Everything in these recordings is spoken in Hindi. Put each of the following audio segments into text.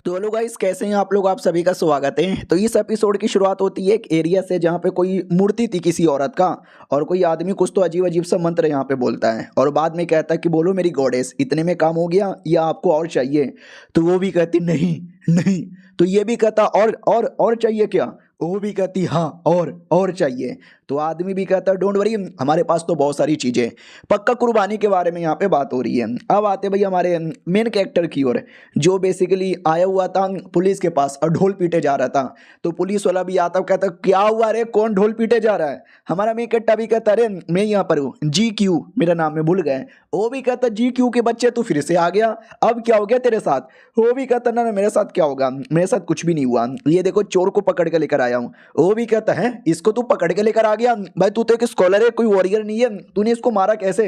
तो हेलो गाइस, कैसे हैं आप लोग। आप सभी का स्वागत है। तो इस एपिसोड की शुरुआत होती है एक एरिया से जहाँ पे कोई मूर्ति थी किसी औरत का, और कोई आदमी कुछ तो अजीब अजीब सा मंत्र यहाँ पे बोलता है और बाद में कहता है कि बोलो मेरी गॉडेस, इतने में काम हो गया या आपको और चाहिए। तो वो भी कहती नहीं नहीं। तो ये भी कहता और चाहिए क्या। वो भी कहती हाँ और चाहिए। तो आदमी भी कहता डोंट वरी, हमारे पास तो बहुत सारी चीजें। पक्का कुर्बानी के बारे में यहाँ पे बात हो रही है। अब आते भाई हमारे मेन कैरेक्टर की ओर, जो बेसिकली आया हुआ था पुलिस के पास और ढोल पीटे जा रहा था। तो पुलिस वाला भी आता कहता क्या हुआ रे, कौन ढोल पीटे जा रहा है। हमारा मेन कैरेक्टर भी कहता अरे मैं यहाँ पर हूँ, GQ मेरा नाम है, भूल गए। वो भी कहता GQ के बच्चे तू फिर से आ गया, अब क्या हो गया तेरे साथ। वो भी कहता ना ना मेरे साथ क्या होगा, मेरे साथ कुछ भी नहीं हुआ, ये देखो चोर को पकड़ के लेकर आया हूँ। वो भी कहता है इसको तू पकड़ के लेकर आ गया, भाई तू तो एक स्कॉलर है, कोई वॉरियर नहीं है, तूने इसको मारा कैसे।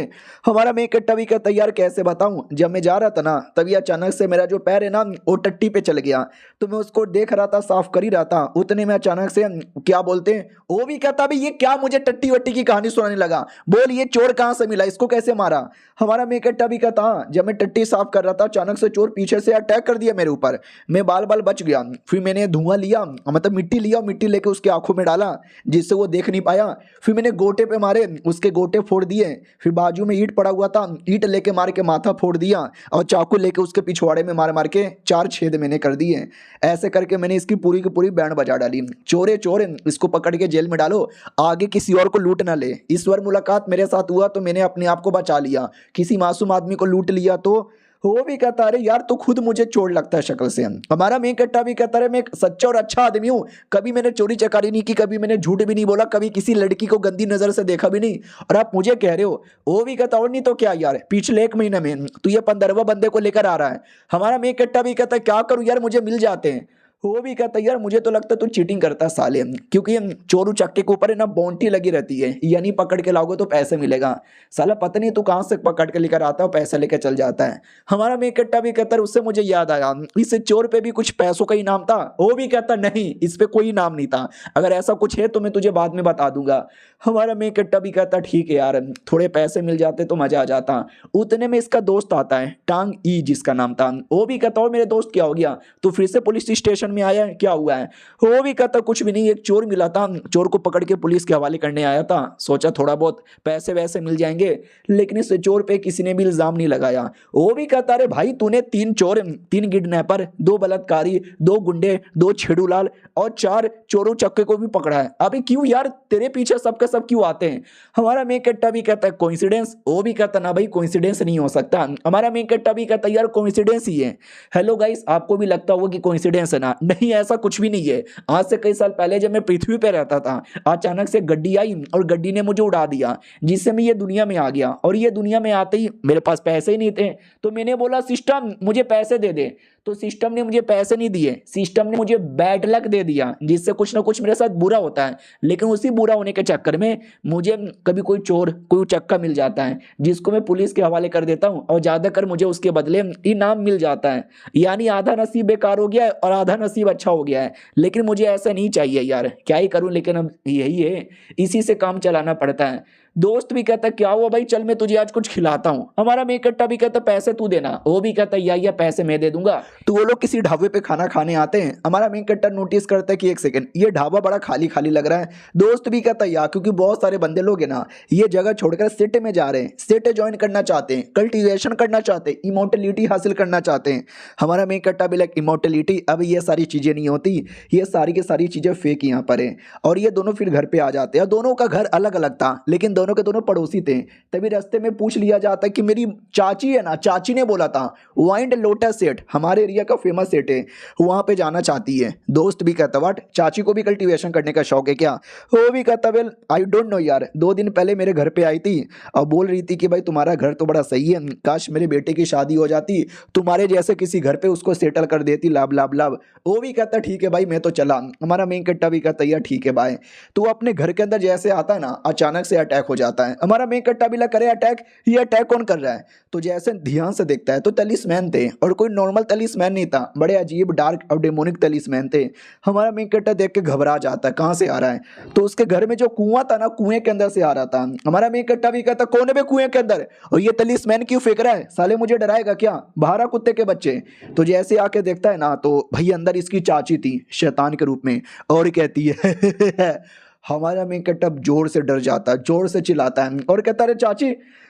हमारा मेन कैरेक्टर भी कहता यार कैसे बताऊं, जब मैं जा रहा था ना तभी अचानक से मेरा जो पैर है ना वो टट्टी पे चल गया। तो मैं उसको देख रहा था, साफ कर ही रहा था, उतने में अचानक से क्या बोलते हैं, वो भी कहता भाई ये क्या मुझे टट्टी वट्टी की कहानी सुनाने लगा, बोल ये चोर कहाँ से मिला, इसको कैसे मारा। हमारा मेन कैरेक्टर भी कहता जब मैं टट्टी साफ कर रहा था अचानक से चोर पीछे से अटैक कर दिया मेरे ऊपर, मैं बाल बाल बच गया। फिर मैंने धुआं लिया, मतलब मिट्टी लिया, मिट्टी लेके उसके आंखों में डाला जिससे वो देख नहीं पाया। फिर मैंने गोटे पे मारे, उसके गोटे फोड़ दिए। फिर बाजू में ईंट पड़ा हुआ था, ईंट लेके मार के माथा फोड़ दिया और चाकू लेके उसके पिछवाड़े में मार मार के 4 छेद मैंने कर दिए। ऐसे करके मैंने इसकी पूरी की पूरी बैंड बजा डाली। चोरे चोर, इसको पकड़ के जेल में डालो, आगे किसी और को लूट ना ले। इस बार मुलाकात मेरे साथ हुआ तो मैंने अपने आप को बचा लिया, किसी मासूम आदमी को लूट लिया तो। वो भी कहता अरे यार तो खुद मुझे चोर लगता है शक्ल से। हमारा मेन कट्टा भी कहता है मैं एक सच्चा और अच्छा आदमी हूँ, कभी मैंने चोरी चकारी नहीं की, कभी मैंने झूठ भी नहीं बोला, कभी किसी लड़की को गंदी नजर से देखा भी नहीं, और आप मुझे कह रहे हो। वो भी कहता और नहीं तो क्या यार, पिछले 1 महीने में तू ये 15वां बंदे को लेकर आ रहा है। हमारा मेन कट्टा भी कहता है क्या करूँ यार, मुझे मिल जाते हैं। वो भी कहता यार मुझे तो लगता है तू चीटिंग करता है साले, क्योंकि चोरू चक्के के ऊपर है ना बाउंड्री लगी रहती है, यानी पकड़ के लाओगे तो पैसे मिलेगा। साला पता नहीं तू कहाँ से पकड़ के लेकर आता है और पैसा लेकर चल जाता है। हमारा मेन कट्टा भी कहता है उससे मुझे याद आया इस चोर पे भी कुछ पैसों का इनाम था। वो भी कहता नहीं इस पे कोई इनाम नहीं था, अगर ऐसा कुछ है तो मैं तुझे बाद में बता दूंगा। हमारा मेन कट्टा भी कहता ठीक है यार, थोड़े पैसे मिल जाते तो मजा आ जाता। उतने में इसका दोस्त आता है टांग ई जिसका नाम था। वो भी कहता और मेरे दोस्त क्या हो गया, तू फिर से पुलिस स्टेशन में आया है, क्या हुआ है। वो भी कहता कुछ भी नहीं, एक चोर मिला था, चोर को पकड़ के पुलिस के हवाले करने आया था, सोचा थोड़ा बहुत पैसे वैसे मिल जाएंगे, लेकिन इस चोर पे किसी ने भी इल्जाम नहीं लगाया। वो भी कहता अरे भाई तूने 3 चोर, 3 किडनैपर, 2 बलात्कारी, 2 गुंडे, 2 छेड़ूलाल और 4 चोरों चक्के को भी पकड़ा है, अभी क्यों यार तेरे पीछे सबके सब क्यों आते हैं। हमारा मेन कट्टा भी कहता है कोइंसिडेंस। वो भी कहता ना भाई कोइंसिडेंस नहीं हो सकता। हमारा मेन कट्टा भी कहता यार कोइंसिडेंस ही है। हेलो गाइस, आपको भी लगता होगा कि कोइंसिडेंस है ना, नहीं ऐसा कुछ भी नहीं है। आज से कई साल पहले जब मैं पृथ्वी पे रहता था, अचानक से गड्डी आई और गड्डी ने मुझे उड़ा दिया, जिससे मैं ये दुनिया में आ गया। और ये दुनिया में आते ही मेरे पास पैसे ही नहीं थे, तो मैंने बोला सिस्टम मुझे पैसे दे दे। तो सिस्टम ने मुझे पैसे नहीं दिए, सिस्टम ने मुझे बैड लक दे दिया, जिससे कुछ ना कुछ मेरे साथ बुरा होता है। लेकिन उसी बुरा होने के चक्कर में मुझे कभी कोई चोर, कोई चक्का मिल जाता है, जिसको मैं पुलिस के हवाले कर देता हूँ और ज्यादातर मुझे उसके बदले इनाम मिल जाता है। यानी आधा नसीब बेकार हो गया है और आधा नसीब अच्छा हो गया है। लेकिन मुझे ऐसा नहीं चाहिए यार, क्या ही करूं, लेकिन अब यही है, इसी से काम चलाना पड़ता है। दोस्त भी कहता क्या हुआ भाई, चल मैं तुझे आज कुछ खिलाता हूँ। हमारा मेन कट्टा भी कहता पैसे तू देना। वो भी कहता या पैसे मैं दे दूंगा। तो वो लोग किसी ढाबे पे खाना खाने आते हैं। हमारा मेन कट्टा नोटिस करता है कि एक सेकंड ये ढाबा बड़ा खाली खाली लग रहा है। दोस्त भी कहता या क्योंकि बहुत सारे बंदे लोग हैं ना, ये जगह छोड़कर सिटी में जा रहे हैं, सिटी ज्वाइन करना चाहते हैं, कल्टिवेशन करना चाहते हैं, इमोर्टलिटी हासिल करना चाहते हैं। हमारा मेन कट्टा भी लाइक इमोर्टलिटी, अब ये सारी चीजें नहीं होती, ये सारी की सारी चीजें फेक यहाँ पर है। और ये दोनों फिर घर पे आ जाते हैं। दोनों का घर अलग अलग था, लेकिन दोनों के दोनों पड़ोसी थे। तभी रास्ते में पूछ लिया जाता है कि मेरी चाची है ना, चाची ने बोला था वाइंड लोटस सेट, हमारे एरिया का फेमस सेट है, वहां पे जाना चाहती है। दोस्त भी कहता व्हाट, चाची को भी कल्टीवेशन करने का शौक है क्या। वो भी कहता वेल आई डोंट नो यार, 2 दिन पहले मेरे घर पे आई थी और बोल रही थी कि भाई तुम्हारा घर तो बड़ा सही है, काश मेरे बेटे की शादी हो जाती, तुम्हारे जैसे किसी घर पे उसको सेटल कर देती, लाभ लाभ लाभ। वो भी कहता ठीक है भाई मैं तो चला। हमारा मेन कट्टा भी कहता यार ठीक है भाई। तो अपने घर के अंदर जैसे आता है ना, अचानक से अटैक हो हो जाता है। हमारा मेन कट्टा भी लग करे अटैक, ये अटैक कौन कर रहा है? तो जैसे ध्यान से देखता है तो तलिस्मैन थे, और कोई नॉर्मल तलिस्मैन नहीं था, बड़े अजीब डार्क और डेमोनिक तलिस्मैन थे। हमारा मेन कट्टा देख के घबरा जाता है, कहाँ से आ रहा है? तो उसके घर में जो कुआं था ना, कुएं के अंदर से आ रहा था। हमारा मेन कट्टा भी कहता कौन है बे कुएं के अंदर, और ये तलिस्मैन क्यों फेंक रहा है? साले मुझे डराएगा क्या, बाहर आ कुत्ते के बच्चे। तो जैसे आके देखता है ना, तो भाई अंदर इसकी चाची थी शैतान के रूप में, और कहती है हमारा मेन कट्टा जोर से डर जाता है, जोर से चिल्लाता है और कहता है चाची,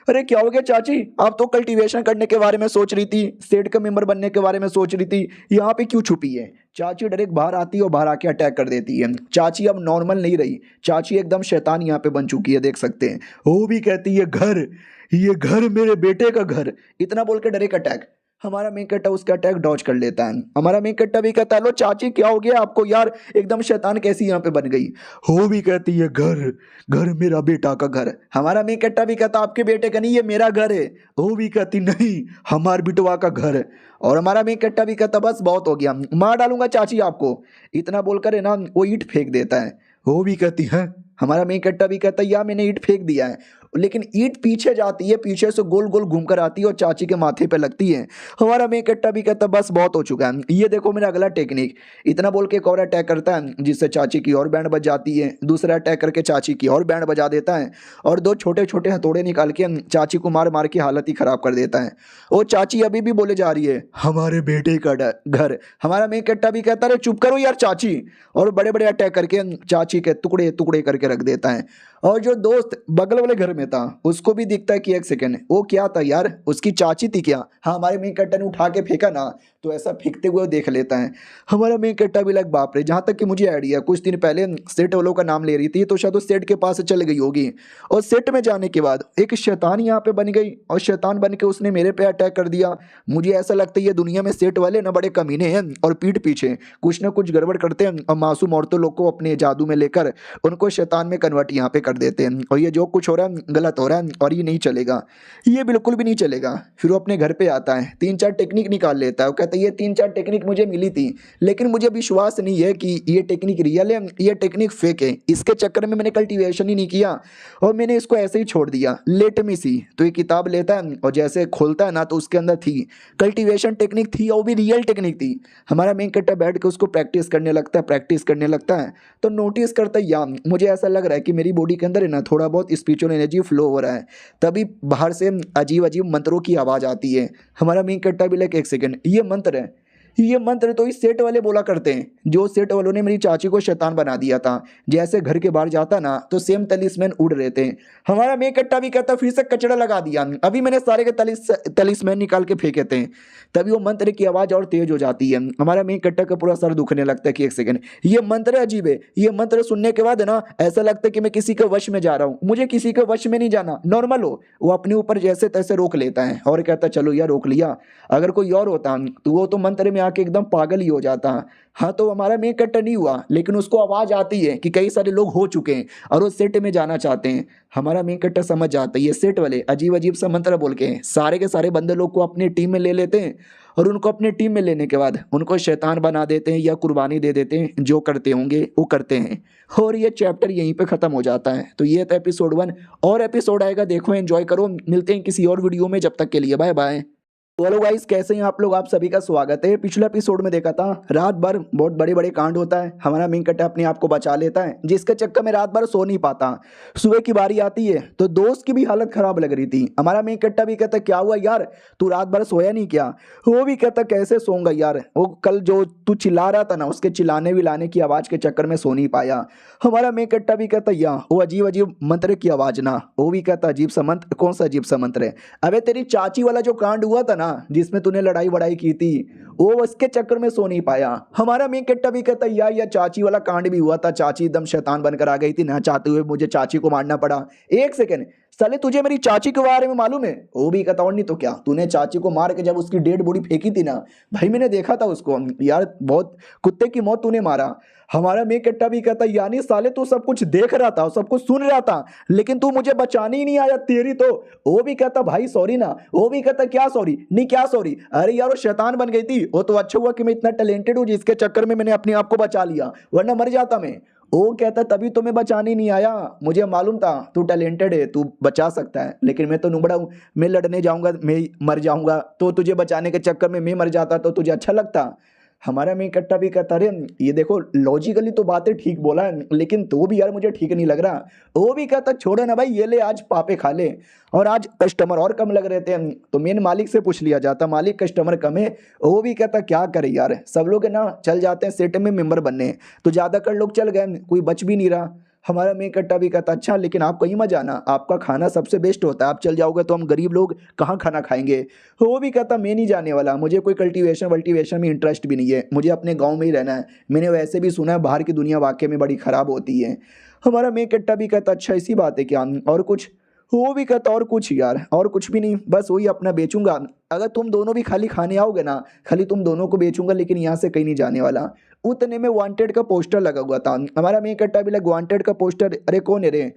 अरे क्या हो गया चाची, आप तो कल्टीवेशन करने के बारे में सोच रही थी, स्टेट का मेंबर बनने के बारे में सोच रही थी, यहाँ पे क्यों छुपी है? चाची डायरेक्ट बाहर आती है और बाहर आके अटैक कर देती है। चाची अब नॉर्मल नहीं रही, चाची एकदम शैतान यहाँ पे बन चुकी है, देख सकते हैं। वो भी कहती है घर, ये घर मेरे बेटे का घर, इतना बोल के डायरेक्ट अटैक। हमारा मेन कट्टा उसका अटैक डॉज कर लेता है। हमारा मेन कट्टा भी कहता है लो चाची क्या हो गया आपको यार, एकदम शैतान कैसी यहाँ पे बन गई? हो भी कहती है घर, घर मेरा बेटा का घर। हमारा मेन कट्टा भी कहता आपके बेटे का नहीं, ये मेरा घर है। हो भी कहती नहीं, हमार बिटवा का घर है। और हमारा मेन कट्टा भी कहता बस बहुत हो गया, मार डालूंगा चाची आपको, इतना बोलकर है ना वो ईंट फेंक देता है। वो भी कहती है, हमारा मेन कट्टा भी कहता है यार मैंने ईंट फेंक दिया है, लेकिन ईंट पीछे जाती है, पीछे से गोल गोल घूम कर आती है और चाची के माथे पे लगती है। हमारा मेन कट्टा भी कहता बस बहुत हो चुका है, ये देखो मेरा अगला टेक्निक, इतना बोल के एक और अटैक करता है जिससे चाची की और बैंड बज जाती है। दूसरा अटैक करके चाची की और बैंड बजा देता है, और दो छोटे छोटे हथौड़े निकाल के चाची को मार मार के हालत ही खराब कर देता है। और चाची अभी भी बोले जा रही है हमारे बेटे का घर। हमारा मेन कट्टा भी कहता है चुप करो यार चाची, और बड़े बड़े अटैक करके चाची के टुकड़े टुकड़े करके रख देता है। और जो दोस्त बगल वाले घर में था उसको भी दिखता है कि एक सेकंड वो क्या था यार, उसकी चाची थी क्या? हाँ, हमारे मेन कट्टा ने उठा के फेंका ना, तो ऐसा फेंकते हुए देख लेता है। हमारा मेन कट्टा भी लग बाप रे, जहाँ तक कि मुझे आइडिया, कुछ दिन पहले सेठ वालों का नाम ले रही थी, तो शायद उस सेठ के पास चल गई होगी, और सेठ में जाने के बाद एक शैतान यहाँ पे बन गई, और शैतान बन के उसने मेरे पे अटैक कर दिया। मुझे ऐसा लगता है ये दुनिया में सेठ वाले ना बड़े कमीने हैं, और पीठ पीछे कुछ ना कुछ गड़बड़ करते हैं, और मासूम औरतों लोग को अपने जादू में लेकर उनको शैतान में कन्वर्ट यहाँ पे कर देते हैं। और ये जो कुछ हो रहा है गलत हो रहा है, और ये नहीं चलेगा, ये बिल्कुल भी नहीं चलेगा। फिर वो अपने घर पे आता है, 3-4 टेक्निक निकाल लेता है। वो कहता है ये 3-4 टेक्निक मुझे मिली थी, लेकिन मुझे विश्वास नहीं है कि ये टेक्निक रियल है, ये टेक्निक फेक है। इसके चक्कर में मैंने कल्टीवेशन ही नहीं किया, और मैंने इसको ऐसे ही छोड़ दिया। लेट मी सी, तो ये किताब लेता है और जैसे खोलता है ना, तो उसके अंदर थी कल्टीवेशन टेक्निक थी, और भी रियल टेक्निक थी। हमारा मेन कट्टा बैठ के उसको प्रैक्टिस करने लगता है, प्रैक्टिस करने लगता है। तो नोटिस करता है यार मुझे ऐसा लग रहा है कि मेरी बॉडी के अंदर है ना थोड़ा बहुत स्पिरिचुअल एनर्जी फ्लो हो रहा है। तभी बाहर से अजीब अजीब मंत्रों की आवाज़ आती है। हमारा मेन कट्टा भी लाइक एक सेकंड, ये मंत्र है, ये मंत्र तो इस सेट वाले बोला करते हैं, जो सेट वालों ने मेरी चाची को शैतान बना दिया था। जैसे घर के बाहर जाता ना, तो सेम तलिस्मैन उड़ रहे थे। हमारा मेन कट्टा भी कहता फिर से कचड़ा लगा दिया, अभी मैंने सारे के तलिस्मैन निकाल के फेंके थे। तभी वो मंत्र की आवाज़ और तेज हो जाती है। हमारा मेन कट्टा का पूरा सर दुखने लगता है कि एक सेकंड, ये मंत्र अजीब है। ये मंत्र सुनने के बाद ना ऐसा लगता है कि मैं किसी के वश में जा रहा हूँ, मुझे किसी के वश में नहीं जाना, नॉर्मल हो। वो अपने ऊपर जैसे तैसे रोक लेता है और कहता चलो यार रोक लिया, अगर कोई और होता तो वो तो मंत्र में आके एकदम पागल ही हो जाता। हाँ, तो हमारा मेन कट्टा नहीं हुआ, लेकिन उसको आवाज आती है कि कई सारे लोग हो चुके हैं और वो सेट में जाना चाहते हैं। हमारा मेन कट्टा समझ जाता है ये सेट वाले अजीब अजीब सा मंत्र बोल के सारे के सारे बंदे लोग को अपनी टीम में ले लेते हैं, और उनको अपने टीम में लेने के बाद उनको शैतान बना देते हैं या कुर्बानी दे देते हैं। जो करते होंगे वो करते हैं, और ये चैप्टर यहीं पे खत्म हो जाता है। तो ये था एपिसोड 1, और एपिसोड आएगा, देखो एंजॉय करो। मिलते हैं किसी और वीडियो में, जब तक के लिए बाय बाय। तो हेलो गाइस, कैसे हैं आप लोग? आप सभी का स्वागत है। पिछले एपिसोड में देखा था रात भर बहुत बड़े बड़े कांड होता है, हमारा मेन कट्टा अपने आप को बचा लेता है, जिसके चक्कर में रात भर सो नहीं पाता। सुबह की बारी आती है तो दोस्त की भी हालत खराब लग रही थी। हमारा मेन कट्टा भी कहता क्या हुआ यार, तू रात भर सोया नहीं क्या? वो भी कहता कैसे सोऊंगा यार, वो कल जो तू चिल्ला रहा था ना, उसके चिल्लाने विलाने की आवाज़ के चक्कर में सो नहीं पाया। हमारा मेन कट्टा भी कहता या वो अजीब अजीब मंत्र की आवाज़ ना। वो भी कहता अजीब सा मंत्र, कौन सा अजीब सा मंत्र है? अबे तेरी चाची वाला जो कांड हुआ था ना, जिसमें तूने लड़ाई वड़ाई की थी, वो उसके चक्कर में सो नहीं पाया। हमारा मेन कट्टा भी कहता या चाची वाला कांड भी हुआ था, चाची एकदम शैतान बनकर आ गई थी, ना चाहते हुए मुझे चाची को मारना पड़ा। एक सेकंड, साले तुझे मेरी चाची के बारे में मालूम है? वो भी कहता और नहीं तो क्या, तूने चाची को मार के जब उसकी डेड बॉडी फेंकी थी ना, भाई मैंने देखा था उसको यार, बहुत कुत्ते की मौत तूने मारा। हमारा मेन कट्टा भी कहता यानी साले तू सब कुछ देख रहा था, सब कुछ सुन रहा था, लेकिन तू मुझे बचाने ही नहीं आया, तेरी तो। वो भी कहता भाई सॉरी ना। वो भी कहता क्या सॉरी? नहीं क्या सॉरी, अरे यार वो शैतान बन गई थी, वो तो अच्छा हुआ कि मैं इतना टैलेंटेड हूँ जिसके चक्कर में मैंने अपने आप को बचा लिया, वरना मर जाता मैं। वो कहता तभी तो मैं बचाने नहीं आया, मुझे मालूम था तू टैलेंटेड है, तू बचा सकता है, लेकिन मैं तो नुबड़ा हूँ, मैं लड़ने जाऊंगा मैं ही मर जाऊंगा, तो तुझे बचाने के चक्कर में मैं मर जाता तो तुझे अच्छा लगता। हमारा मेन कट्टा भी कहता अरे ये देखो लॉजिकली तो बातें ठीक बोला है, लेकिन तो भी यार मुझे ठीक नहीं लग रहा। वो भी कहता छोड़ो ना भाई, ये ले आज पापे खा ले। और आज कस्टमर और कम लग रहे थे तो मेन मालिक से पूछ लिया जाता, मालिक कस्टमर कम है। वो भी कहता क्या करे यार, सब लोग है ना चल जाते हैं सेट में मेंबर बनने, तो ज़्यादातर लोग चल गए, कोई बच भी नहीं रहा। हमारा मेन कट्टा भी कहता अच्छा लेकिन आप कहीं मत जाना, आपका खाना सबसे बेस्ट होता है, आप चल जाओगे तो हम गरीब लोग कहाँ खाना खाएंगे। वो भी कहता मैं नहीं जाने वाला, मुझे कोई कल्टीवेशन वल्टीवेशन में इंटरेस्ट भी नहीं है, मुझे अपने गांव में ही रहना है। मैंने वैसे भी सुना है बाहर की दुनिया वाकई में बड़ी ख़राब होती है। हमारा मेन कट्टा भी कहता अच्छा इसी बात है क्या, और कुछ। वो भी कहता और कुछ यार, और कुछ भी नहीं, बस वही अपना बेचूंगा। अगर तुम दोनों भी खाली खाने आओगे ना, खाली तुम दोनों को बेचूंगा, लेकिन यहाँ से कहीं नहीं जाने वाला। उतने में वांटेड का पोस्टर लगा हुआ था। हमारा मेन कट्टा भी लगा वांटेड का पोस्टर, अरे कौन है रे।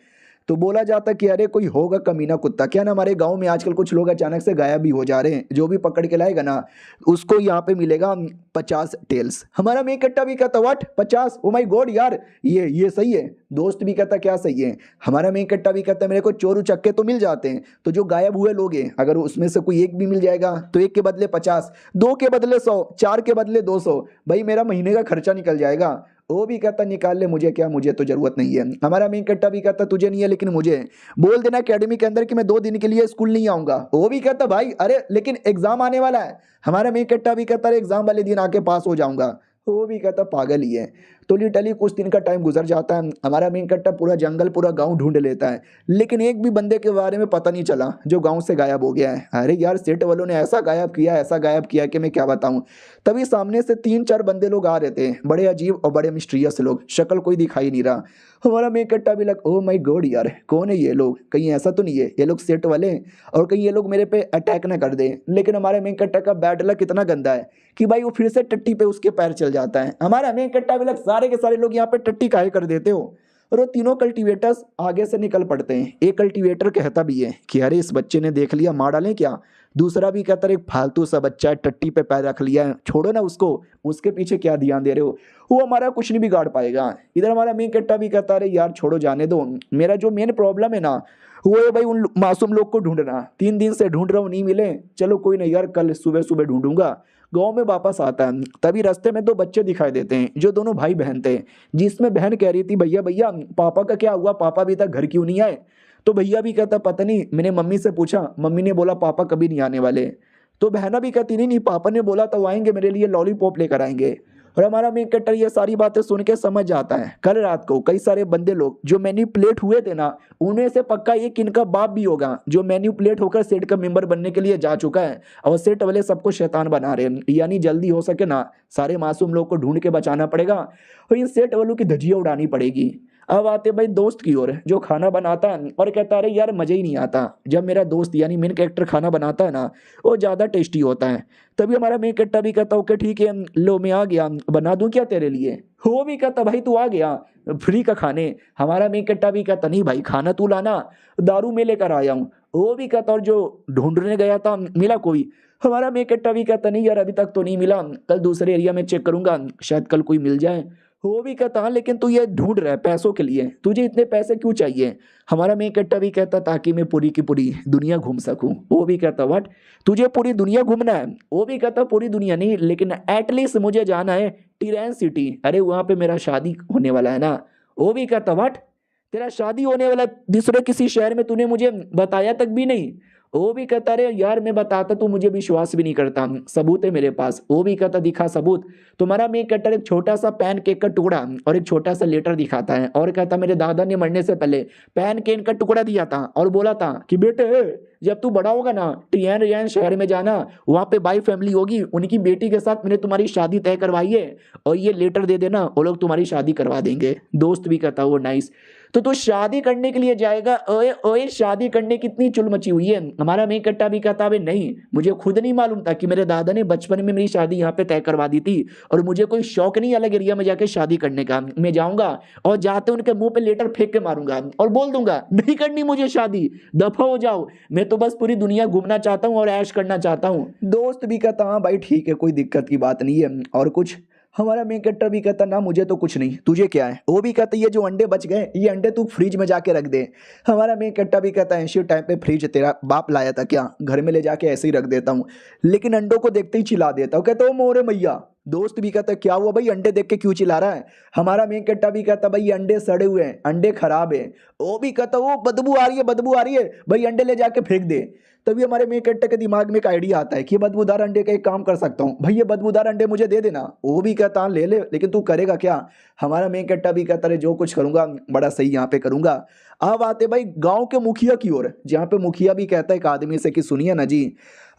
तो बोला जाता कि अरे कोई होगा कमीना कुत्ता, क्या ना हमारे गांव में आजकल कुछ लोग अचानक से गायब भी हो जा रहे हैं, जो भी पकड़ के लाएगा ना उसको यहाँ पे मिलेगा 50 टेल्स। हमारा मेन कट्टा भी कहता व्हाट 50, ओ माय गॉड यार ये सही है। दोस्त भी कहता क्या सही है। हमारा मेन कट्टा भी कहता मेरे को चोर उचक्के तो मिल जाते हैं, तो जो गायब हुए लोग हैं अगर उसमें से कोई एक भी मिल जाएगा तो एक के बदले 50, दो के बदले 100, चार के बदले 200, भाई मेरा महीने का खर्चा निकल जाएगा। वो भी कहता निकाल ले, मुझे क्या, मुझे तो जरूरत नहीं है। हमारा मेन कट्टा भी कहता तुझे नहीं है लेकिन मुझे है। बोल देना अकेडमी के अंदर कि मैं 2 दिन के लिए स्कूल नहीं आऊंगा। वो भी कहता भाई अरे लेकिन एग्जाम आने वाला है। हमारा मेन कट्टा भी कहता अरे एग्जाम वाले दिन आके पास हो जाऊंगा। वो भी कहता पागल ही है। तो लिटरली कुछ दिन का टाइम गुजर जाता है। हमारा मेन कट्टा पूरा जंगल पूरा गांव ढूंढ लेता है, लेकिन एक भी बंदे के बारे में पता नहीं चला जो गांव से गायब हो गया है। अरे यार सेठ वालों ने ऐसा गायब किया कि मैं क्या बताऊं। तभी सामने से 3-4 बंदे लोग आ रहे थे, बड़े अजीब और बड़े मिस्टीरियस लोग, शक्ल कोई दिखाई नहीं रहा। हमारा मेन कट्टा भी लग ओ माय गॉड यार कौन है ये लोग, कहीं ऐसा तो नहीं है ये लोग सेठ वाले और कहीं ये लोग मेरे पे अटैक ना कर दें। लेकिन हमारे मेन कट्टा का बैड लक इतना गंदा है कि भाई वो फिर से टट्टी पे उसके पैर चल जाता है। हमारा मेन कट्टा भी लग सारे के सारे लोग यहाँ पे टट्टी काहे कर देते हो। और वो तीनों कल्टीवेटर्स आगे से निकल पड़ते हैं। एक कल्टीवेटर कहता भी है कि अरे इस बच्चे ने देख लिया मार डालें क्या। दूसरा भी कहता है एक फालतू सा बच्चा है टट्टी पे पैर रख लिया है, छोड़ो ना उसको, उसके पीछे क्या ध्यान दे रहे हो, वो हमारा कुछ नहीं बिगाड़ पाएगा। इधर हमारा मेन कट्टा भी कहता अरे यार छोड़ो जाने दो, मेरा जो मेन प्रॉब्लम है ना वो है भाई उन मासूम लोग को ढूंढना। 3 दिन से ढूंढ रहा हूँ नहीं मिले, चलो कोई नहीं यार कल सुबह सुबह ढूंढूंगा। गांव में वापस आता है तभी रास्ते में 2 बच्चे दिखाई देते हैं जो दोनों भाई बहन थे, जिसमें बहन कह रही थी भैया भैया पापा का क्या हुआ, पापा अभी तक घर क्यों नहीं आए। तो भैया भी कहता पता नहीं, मैंने मम्मी से पूछा, मम्मी ने बोला पापा कभी नहीं आने वाले। तो बहना भी कहती नहीं नहीं पापा ने बोला तो आएंगे, मेरे लिए लॉलीपॉप लेकर आएंगे। और हमारा मेन कट्टर ये सारी बातें सुन के समझ जाता है कल रात को कई सारे बंदे लोग जो मैन्युपुलेट हुए थे ना, उनमें से पक्का एक इनका बाप भी होगा जो मैन्युपुलेट होकर सेट का मेंबर बनने के लिए जा चुका है और सेट वाले सबको शैतान बना रहे हैं। यानी जल्दी हो सके ना सारे मासूम लोग को ढूंढ के बचाना पड़ेगा और इन सेट वालों की धज्जियां उड़ानी पड़ेगी। अब आते भाई दोस्त की ओर जो खाना बनाता है और कहता है यार मजा ही नहीं आता जब मेरा दोस्त यानी मेन कैरेक्टर खाना बनाता है ना, वो ज़्यादा टेस्टी होता है। तभी हमारा मेन कैरेक्टर भी कहता ओके ठीक है लो मैं आ गया, बना दूं क्या तेरे लिए। वो भी कहता भाई तू आ गया फ्री का खाने। हमारा मेन कैरेक्टर भी कहता नहीं भाई खाना तू लाना, दारू में लेकर आया हूँ। वो भी कहता और जो ढूंढने गया था मिला कोई। हमारा मेन कैरेक्टर भी कहता नहीं यार अभी तक तो नहीं मिला, कल दूसरे एरिया में चेक करूंगा शायद कल कोई मिल जाए। वो भी कहता हाँ लेकिन तू ये ढूंढ रहा है पैसों के लिए, तुझे इतने पैसे क्यों चाहिए। हमारा मेन कैरेक्टर भी कहता ताकि मैं पूरी की पूरी दुनिया घूम सकूं। वो भी कहता व्हाट तुझे पूरी दुनिया घूमना है। वो भी कहता पूरी दुनिया नहीं लेकिन एटलीस्ट मुझे जाना है टिरैन सिटी, अरे वहाँ पे मेरा शादी होने वाला है ना। वो भी कहता व्हाट तेरा शादी होने वाला दूसरे किसी शहर में, तूने मुझे बताया तक भी नहीं। वो भी कहता अरे यार मैं बताता तू मुझे विश्वास भी नहीं करता, सबूत है मेरे पास। वो भी कहता दिखा सबूत। तुम्हारा मेन कैरेक्टर एक छोटा सा पैन केक का टुकड़ा और एक छोटा सा लेटर दिखाता है और कहता मेरे दादा ने मरने से पहले पैन केक का टुकड़ा दिया था और बोला था कि बेटे जब तू बड़ा होगा ना टियान रियान शहर में जाना, वहाँ पे बाई फैमिली होगी, उनकी बेटी के साथ मैंने तुम्हारी शादी तय करवाई है और ये लेटर दे देना, वो लोग तुम्हारी शादी करवा देंगे। दोस्त भी कहता वो नाइस। तो तू शादी करने के लिए जाएगा, ओए ओए शादी करने की इतनी चुल मची हुई है। हमारा मेन कट्टा भी कहता है नहीं मुझे खुद नहीं मालूम था कि मेरे दादा ने बचपन में मेरी शादी यहाँ पे तय करवा दी थी और मुझे कोई शौक नहीं अलग एरिया में जाके शादी करने का। मैं जाऊंगा और जाते उनके मुंह पे लेटर फेंक के मारूंगा और बोल दूंगा नहीं करनी मुझे शादी, दफा हो जाओ, मैं तो बस पूरी दुनिया घूमना चाहता हूँ और ऐश करना चाहता हूँ। दोस्त भी कहता हाँ भाई ठीक है कोई दिक्कत की बात नहीं है। और कुछ हमारा मेन कैरेक्टर भी कहता ना मुझे तो कुछ नहीं, तुझे क्या है। वो भी कहता ये जो अंडे बच गए ये अंडे तू फ्रिज में जाके रख दे। हमारा मेन कैरेक्टर भी कहता है इसी टाइम पे फ्रिज तेरा बाप लाया था क्या, घर में ले जाके ऐसे ही रख देता हूँ, लेकिन अंडों को देखते ही चिल्ला देता हूँ। कहता वो मोरे मैया। दोस्त भी कहता क्या हुआ भाई, अंडे देख के क्यों चिल्ला रहा है। हमारा मेन कैरेक्टर भी कहता भाई ये अंडे सड़े हुए हैं, अंडे खराब है। वो भी कहता वो बदबू आ रही है, बदबू आ रही है भाई, अंडे ले जाके फेंक दे। तभी हमारे मेन कैरेक्टर के दिमाग में एक आइडिया आता है कि बदबूदार अंडे का एक काम कर सकता हूँ भाई, ये बदबूदार अंडे मुझे दे देना। वो भी कहता हाँ ले ले, लेकिन तू करेगा क्या। हमारा मेन कैरेक्टर भी कहता है जो कुछ करूंगा बड़ा सही यहाँ पे करूंगा। अब आते भाई गांव के मुखिया की ओर, जहाँ पे मुखिया भी कहता है एक आदमी से कि सुनिए ना जी,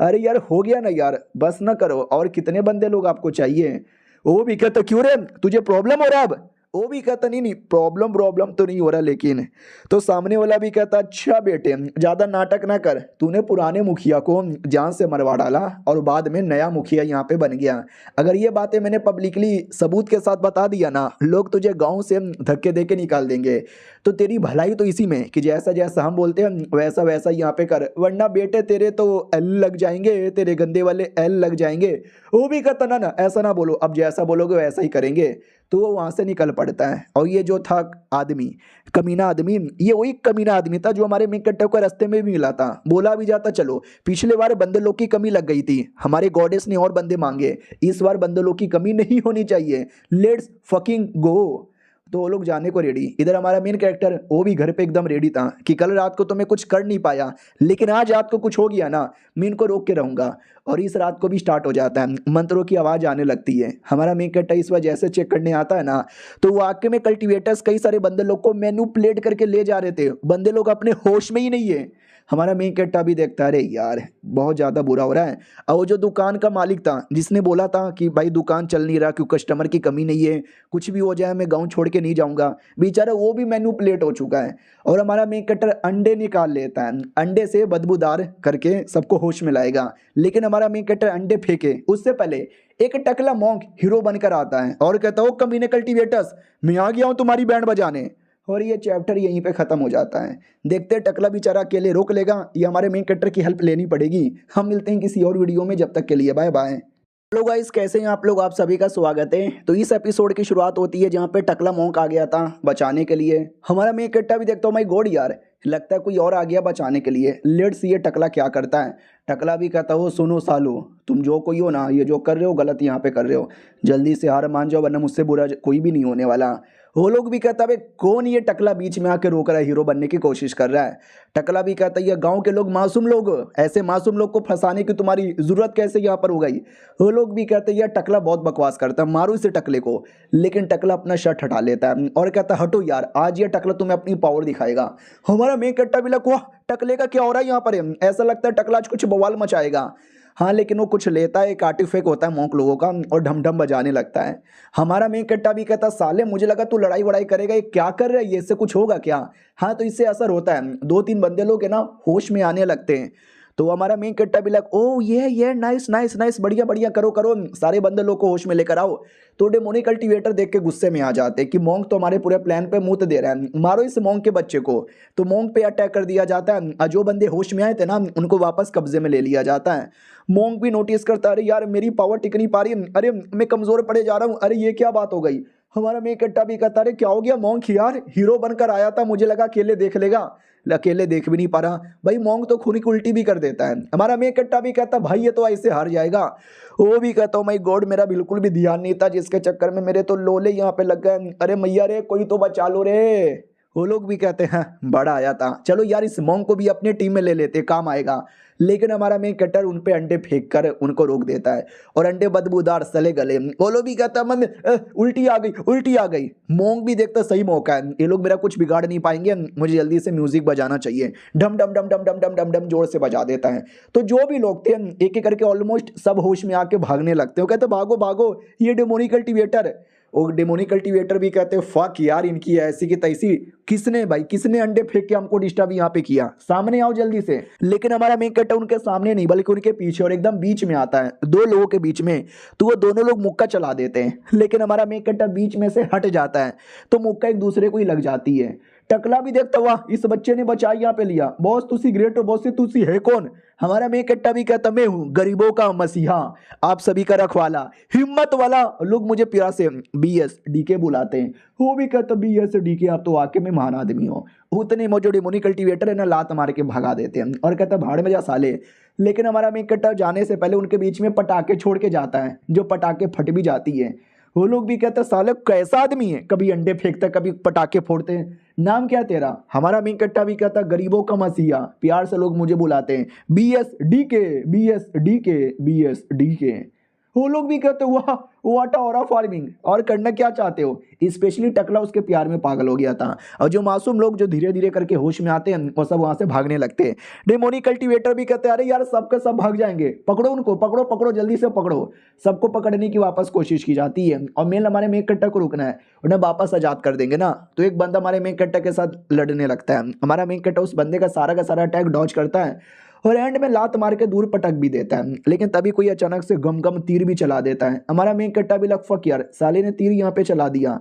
अरे यार हो गया ना यार, बस ना करो, और कितने बंदे लोग आपको चाहिए। वो भी कहता क्यों रे, तुझे प्रॉब्लम हो रहा है अब। वो भी कहता नहीं नहीं प्रॉब्लम प्रॉब्लम तो नहीं हो रहा, लेकिन तो सामने वाला भी कहता अच्छा बेटे ज्यादा नाटक ना कर, तूने पुराने मुखिया को जान से मरवा डाला और बाद में नया मुखिया यहाँ पे बन गया। अगर ये बातें मैंने पब्लिकली सबूत के साथ बता दिया ना, लोग तुझे गांव से धक्के दे के निकाल देंगे। तो तेरी भलाई तो इसी में कि जैसा जैसा हम बोलते हैं वैसा वैसा यहाँ पे कर, वरना बेटे तेरे तो एल लग जाएंगे, तेरे गंदे वाले एल लग जाएंगे। वो भी कहता ना ना ऐसा ना बोलो, अब जैसा बोलोगे वैसा ही करेंगे। तो वो वहां से निकल पड़ता है। और ये जो था आदमी, कमीना आदमी, ये वही कमीना आदमी था जो हमारे मेन कैरेक्टर को रास्ते में भी मिला था। बोला भी जाता चलो पिछले बार बंदे लोग की कमी लग गई थी, हमारे गॉडेस ने और बंदे मांगे, इस बार बंदे लोग की कमी नहीं होनी चाहिए, लेट्स फकिंग गो। तो वो लोग जाने को रेडी। इधर हमारा मेन कैरेक्टर वो भी घर पे एकदम रेडी था कि कल रात को तो मैं कुछ कर नहीं पाया, लेकिन आज रात को कुछ हो गया ना मैं इनको रोक के रहूंगा। और इस रात को भी स्टार्ट हो जाता है, मंत्रों की आवाज़ आने लगती है। हमारा मेन कैरेक्टर इस बार जैसे चेक करने आता है ना, तो वाकई में कल्टिवेटर्स कई सारे बंदे लोग को मैनिपुलेट करके ले जा रहे थे, बंदे लोग अपने होश में ही नहीं है। हमारा मेन कैरेक्टर भी देखता है अरे यार बहुत ज़्यादा बुरा हो रहा है। और वो जो दुकान का मालिक था जिसने बोला था कि भाई दुकान चल नहीं रहा क्यों, कस्टमर की कमी नहीं है, कुछ भी हो जाए मैं गांव छोड़ के नहीं जाऊंगा, बेचारा वो भी मैनिपुलेट हो चुका है। और हमारा मेन कैरेक्टर अंडे निकाल लेता है, अंडे से बदबूदार करके सबको होश में लाएगा। लेकिन हमारा मेन कैरेक्टर अंडे फेंके उससे पहले एक टकला मॉन्क हीरो बनकर आता है और कहता है कमीने कल्टिवेटर्स मैं आ गया हूँ तुम्हारी बैंड बजाने। और ये चैप्टर यहीं पे ख़त्म हो जाता है। देखते हैं टकला बेचारा अकेले रोक लेगा या हमारे मेन कैरेक्टर की हेल्प लेनी पड़ेगी। हम मिलते हैं किसी और वीडियो में, जब तक के लिए बाय बाय। हेलो गाइस, कैसे हैं आप लोग, आप सभी का स्वागत है। तो इस एपिसोड की शुरुआत होती है जहाँ पे टकला मॉन्क आ गया था बचाने के लिए। हमारा मेन कैरेक्टर भी देखता हूँ माय गॉड यार, लगता है कोई और आ गया बचाने के लिए, लेट्स ये टकला क्या करता है। टकला भी कहता हो सुनो सालो, तुम जो कोई हो ना, ये जो कर रहे हो गलत यहाँ पे कर रहे हो, जल्दी से हार मान जाओ वरना मुझसे बुरा कोई भी नहीं होने वाला। वो लोग भी कहता है कौन ये टकला बीच में आके रोक रहा है, हीरो बनने की कोशिश कर रहा है। टकला भी कहता है ये गांव के लोग मासूम लोग, ऐसे मासूम लोग को फंसाने की तुम्हारी जरूरत कैसे यहाँ पर हो गई। वो लोग भी कहते हैं यार टकला बहुत बकवास करता है, मारो इसे टकले को। लेकिन टकला अपना शर्ट हटा लेता है और कहता है हटो यार, आज ये टकला तुम्हें अपनी पावर दिखाएगा। हमारा मेन कैरेक्टर भी लगा टकले का क्या हो रहा है यहाँ पर, ऐसा लगता है टकला आज कुछ बवाल मचाएगा। हाँ लेकिन वो कुछ लेता है, एक आर्टिफैक्ट होता है मॉन्क लोगों का, और ढम ढम बजाने लगता है। हमारा मेन कैरेक्टर भी कहता साले मुझे लगा तू लड़ाई वड़ाई करेगा, ये क्या कर रहा है, ये इससे कुछ होगा क्या। हाँ तो इससे असर होता है, दो तीन बंदे लोग है ना होश में आने लगते हैं। तो हमारा मेन कैरेक्टर भी लग ओ ये नाइस नाइस नाइस, बढ़िया बढ़िया, करो करो, सारे बंदे लोग को होश में लेकर आओ। तो डेमोनिक कल्टीवेटर देख के गुस्से में आ जाते हैं कि मॉन्क तो हमारे पूरे प्लान पे मुंह दे रहा है, मारो इस मॉन्क के बच्चे को। तो मॉन्क पे अटैक कर दिया जाता है, जो बंदे होश में आए थे ना उनको वापस कब्जे में ले लिया जाता है। मॉन्क भी नोटिस करता है अरे यार मेरी पावर टिक नहीं पा रही, अरे मैं कमजोर पड़े जा रहा हूँ, अरे ये क्या बात हो गई। हमारा मेन कैरेक्टर भी कहता अरे क्या हो गया मॉन्क, यार हीरो बनकर आया था, मुझे लगा अकेले देख लेगा, अकेले देख भी नहीं पा रहा। भाई मॉन्क तो खूनी की उल्टी भी कर देता है। हमारा मेन कैरेक्टर भी कहता भाई ये तो ऐसे हार जाएगा। वो भी कहता हूँ माय गॉड मेरा बिल्कुल भी ध्यान नहीं था, जिसके चक्कर में मेरे तो लोले यहाँ पे लग गए, अरे मैया रे कोई तो बचा लो रे। वो लोग भी कहते हैं बड़ा आया था, चलो यार इस मॉन्क को भी अपने टीम में ले लेते, काम आएगा। लेकिन हमारा मेन कैरेक्टर उन पे अंडे फेंक कर उनको रोक देता है, और अंडे बदबूदार सले गले। वो लोग भी कहता मम्मी उल्टी आ गई उल्टी आ गई। मॉन्क भी देखता सही मौका है, ये लोग मेरा कुछ बिगाड़ नहीं पाएंगे, मुझे जल्दी से म्यूजिक बजाना चाहिए। डम डम डम डम डम डम डम डम जोर से बजा देता है। तो जो भी लोग थे एक एक करके ऑलमोस्ट सब होश में आके भागने लगते हो, कहते भागो भागो ये डेमोनिक कल्टीवेटर। और डेमोनिक कल्टीवेटर भी कहते फक यार इनकी ऐसी की तैसी, किसने भाई किसने अंडे फेंक के हमको डिस्टर्ब यहाँ पे किया, सामने आओ जल्दी से। लेकिन हमारा मेन कैरेक्टर उनके सामने नहीं बल्कि उनके पीछे और एकदम बीच में आता है, दो लोगों के बीच में। तो वो दोनों लोग मुक्का चला देते हैं, लेकिन हमारा मेन कैरेक्टर बीच में से हट जाता है, तो मुक्का एक दूसरे को ही लग जाती है। टकला भी देखता वाह इस बच्चे ने बचाई यहाँ पे लिया, बॉस तुसी ग्रेट हो, बॉस से तुसी है कौन। हमारा मैं कट्टा भी कहता मैं हूँ गरीबों का मसीहा, आप सभी का रखवाला, हिम्मत वाला। लोग मुझे प्यार से BS DK बुलाते हैं। वो भी कहता BS DK आप तो वाकई में महान आदमी हो। उतने जो डेमोनी कल्टीवेटर है ना लात मार के भगा देते हैं और कहता भाड़ में जा साले। लेकिन हमारा मैं कट्टा जाने से पहले उनके बीच में पटाखे छोड़ के जाता है, जो पटाखे फट भी जाती है। वो लोग भी कहते साले कैसा आदमी है, कभी अंडे फेंकता कभी पटाखे फोड़ते हैं, नाम क्या तेरा। हमारा मी कट्टा भी कहता गरीबों का मसीहा, प्यार से लोग मुझे बुलाते हैं BS DK BS DK BS DK। वो लोग भी कहते वाह व्हाट ऑरा फार्मिंग, और करना क्या चाहते हो। स्पेशली टकला उसके प्यार में पागल हो गया था, और जो मासूम लोग जो धीरे धीरे करके होश में आते हैं वो सब वहां से भागने लगते हैं। डेमोनी कल्टीवेटर भी कहते हैं अरे यार सबके सब भाग जाएंगे, पकड़ो उनको, पकड़ो पकड़ो जल्दी से पकड़ो। सबको पकड़ने की वापस कोशिश की जाती है और मेल हमारे मेक कट्टा को रुकना है, उन्हें वापस आजाद कर देंगे ना। तो एक बंदा हमारे मेक कट्टा के साथ लड़ने लगता है। हमारा मेक कट्टा उस बंदे का सारा अटैक डॉज करता है और एंड में लात मार के दूर पटक भी देता है। लेकिन तभी कोई अचानक से गम तीर भी चला देता है। हमारा मेन कट्टा भी लग फक यार साले ने तीर यहाँ पे चला दिया,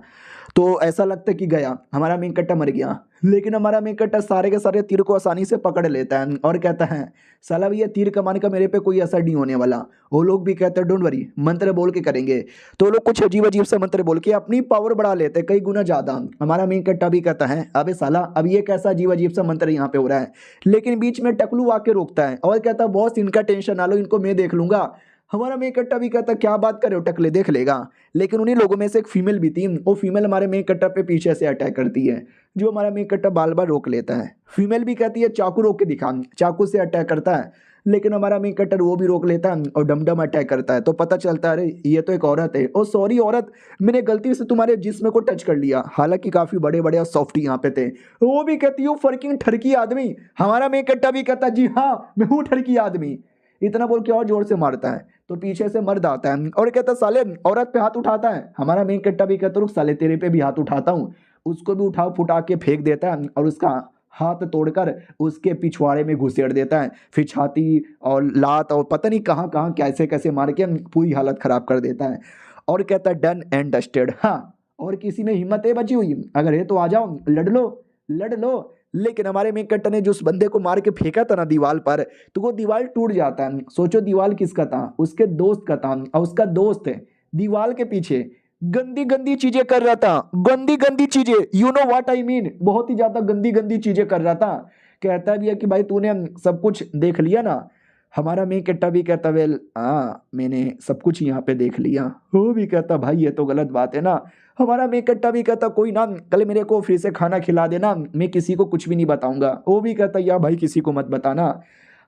तो ऐसा लगता है कि गया, हमारा मेन कट्टा मर गया। लेकिन हमारा मेन कट्टा सारे के सारे तीर को आसानी से पकड़ लेता है और कहता है साला भैया तीर कमाने का मेरे पे कोई असर नहीं होने वाला। वो लोग भी कहते हैं डोंट वरी, मंत्र बोल के करेंगे। तो वो लोग कुछ अजीब अजीब से मंत्र बोल के अपनी पावर बढ़ा लेते हैं कई गुना ज्यादा। हमारा मेन कट्टा भी कहता है अबे साला अब ये कैसा अजीब अजीब सा मंत्र यहाँ पे हो रहा है। लेकिन बीच में टकलू आके रोकता है और कहता है बॉस इनका टेंशन ना लो, इनको मैं देख लूंगा। हमारा मेन कट्टा भी कहता क्या बात कर रहे हो टकले, देख लेगा। लेकिन उन्हीं लोगों में से एक फीमेल भी थी, वो फीमेल हमारे मेन कट्टा पे पीछे से अटैक करती है, जो हमारा मेन कट्टा बार बार रोक लेता है। फीमेल भी कहती है चाकू रोक के दिखा, चाकू से अटैक करता है। लेकिन हमारा मेन कट्टर वो भी रोक लेता है और डमडम अटैक करता है। तो पता चलता है अरे ये तो एक औरत है। ओ सॉरी औरत, मैंने गलती से तुम्हारे जिस्म को टच कर लिया, हालांकि काफी बड़े बड़े और सॉफ्टी यहाँ पे थे। वो भी कहती है फर्किंग ठरकी आदमी। हमारा मेन कट्टा भी कहता जी हाँ मैं हूँ ठरकी आदमी। इतना बोल के और जोर से मारता है तो पीछे से मर्द आता है और कहता साले औरत पे हाथ उठाता है। हमारा मेन कट्टा भी कहता रुक साले तेरे पे भी हाथ उठाता हूँ। उसको भी उठा फुटा के फेंक देता है और उसका हाथ तोड़कर उसके पिछवाड़े में घुसेड़ देता है। फिर छाती और लात और पता नहीं कहाँ कहाँ कैसे कैसे मार के पूरी हालत खराब कर देता है और कहता है डन एंड डस्टेड। हाँ और किसी में हिम्मत है बची हुई, अगर है तो आ जाओ लड़ लो। लेकिन हमारे मेन कट्टा ने जो उस बंदे को मार के फेंका था ना दीवार पर, तो वो दीवार टूट जाता है। सोचो दीवार किसका था, उसके दोस्त का था, और उसका दोस्त है दीवार के पीछे गंदी गंदी चीजें कर रहा था, गंदी चीजें, you know what I mean, बहुत ही ज्यादा गंदी चीजें कर रहा था। कहता भी है कि भाई तूने सब कुछ देख लिया ना। हमारा मेन कट्टा भी कहता वेल हाँ मैंने सब कुछ यहाँ पे देख लिया। वो भी कहता भाई ये तो गलत बात है ना। हमारा मेन कट्टा भी कहता कोई ना कल मेरे को फिर से खाना खिला देना, मैं किसी को कुछ भी नहीं बताऊंगा। वो भी कहता या भाई किसी को मत बताना।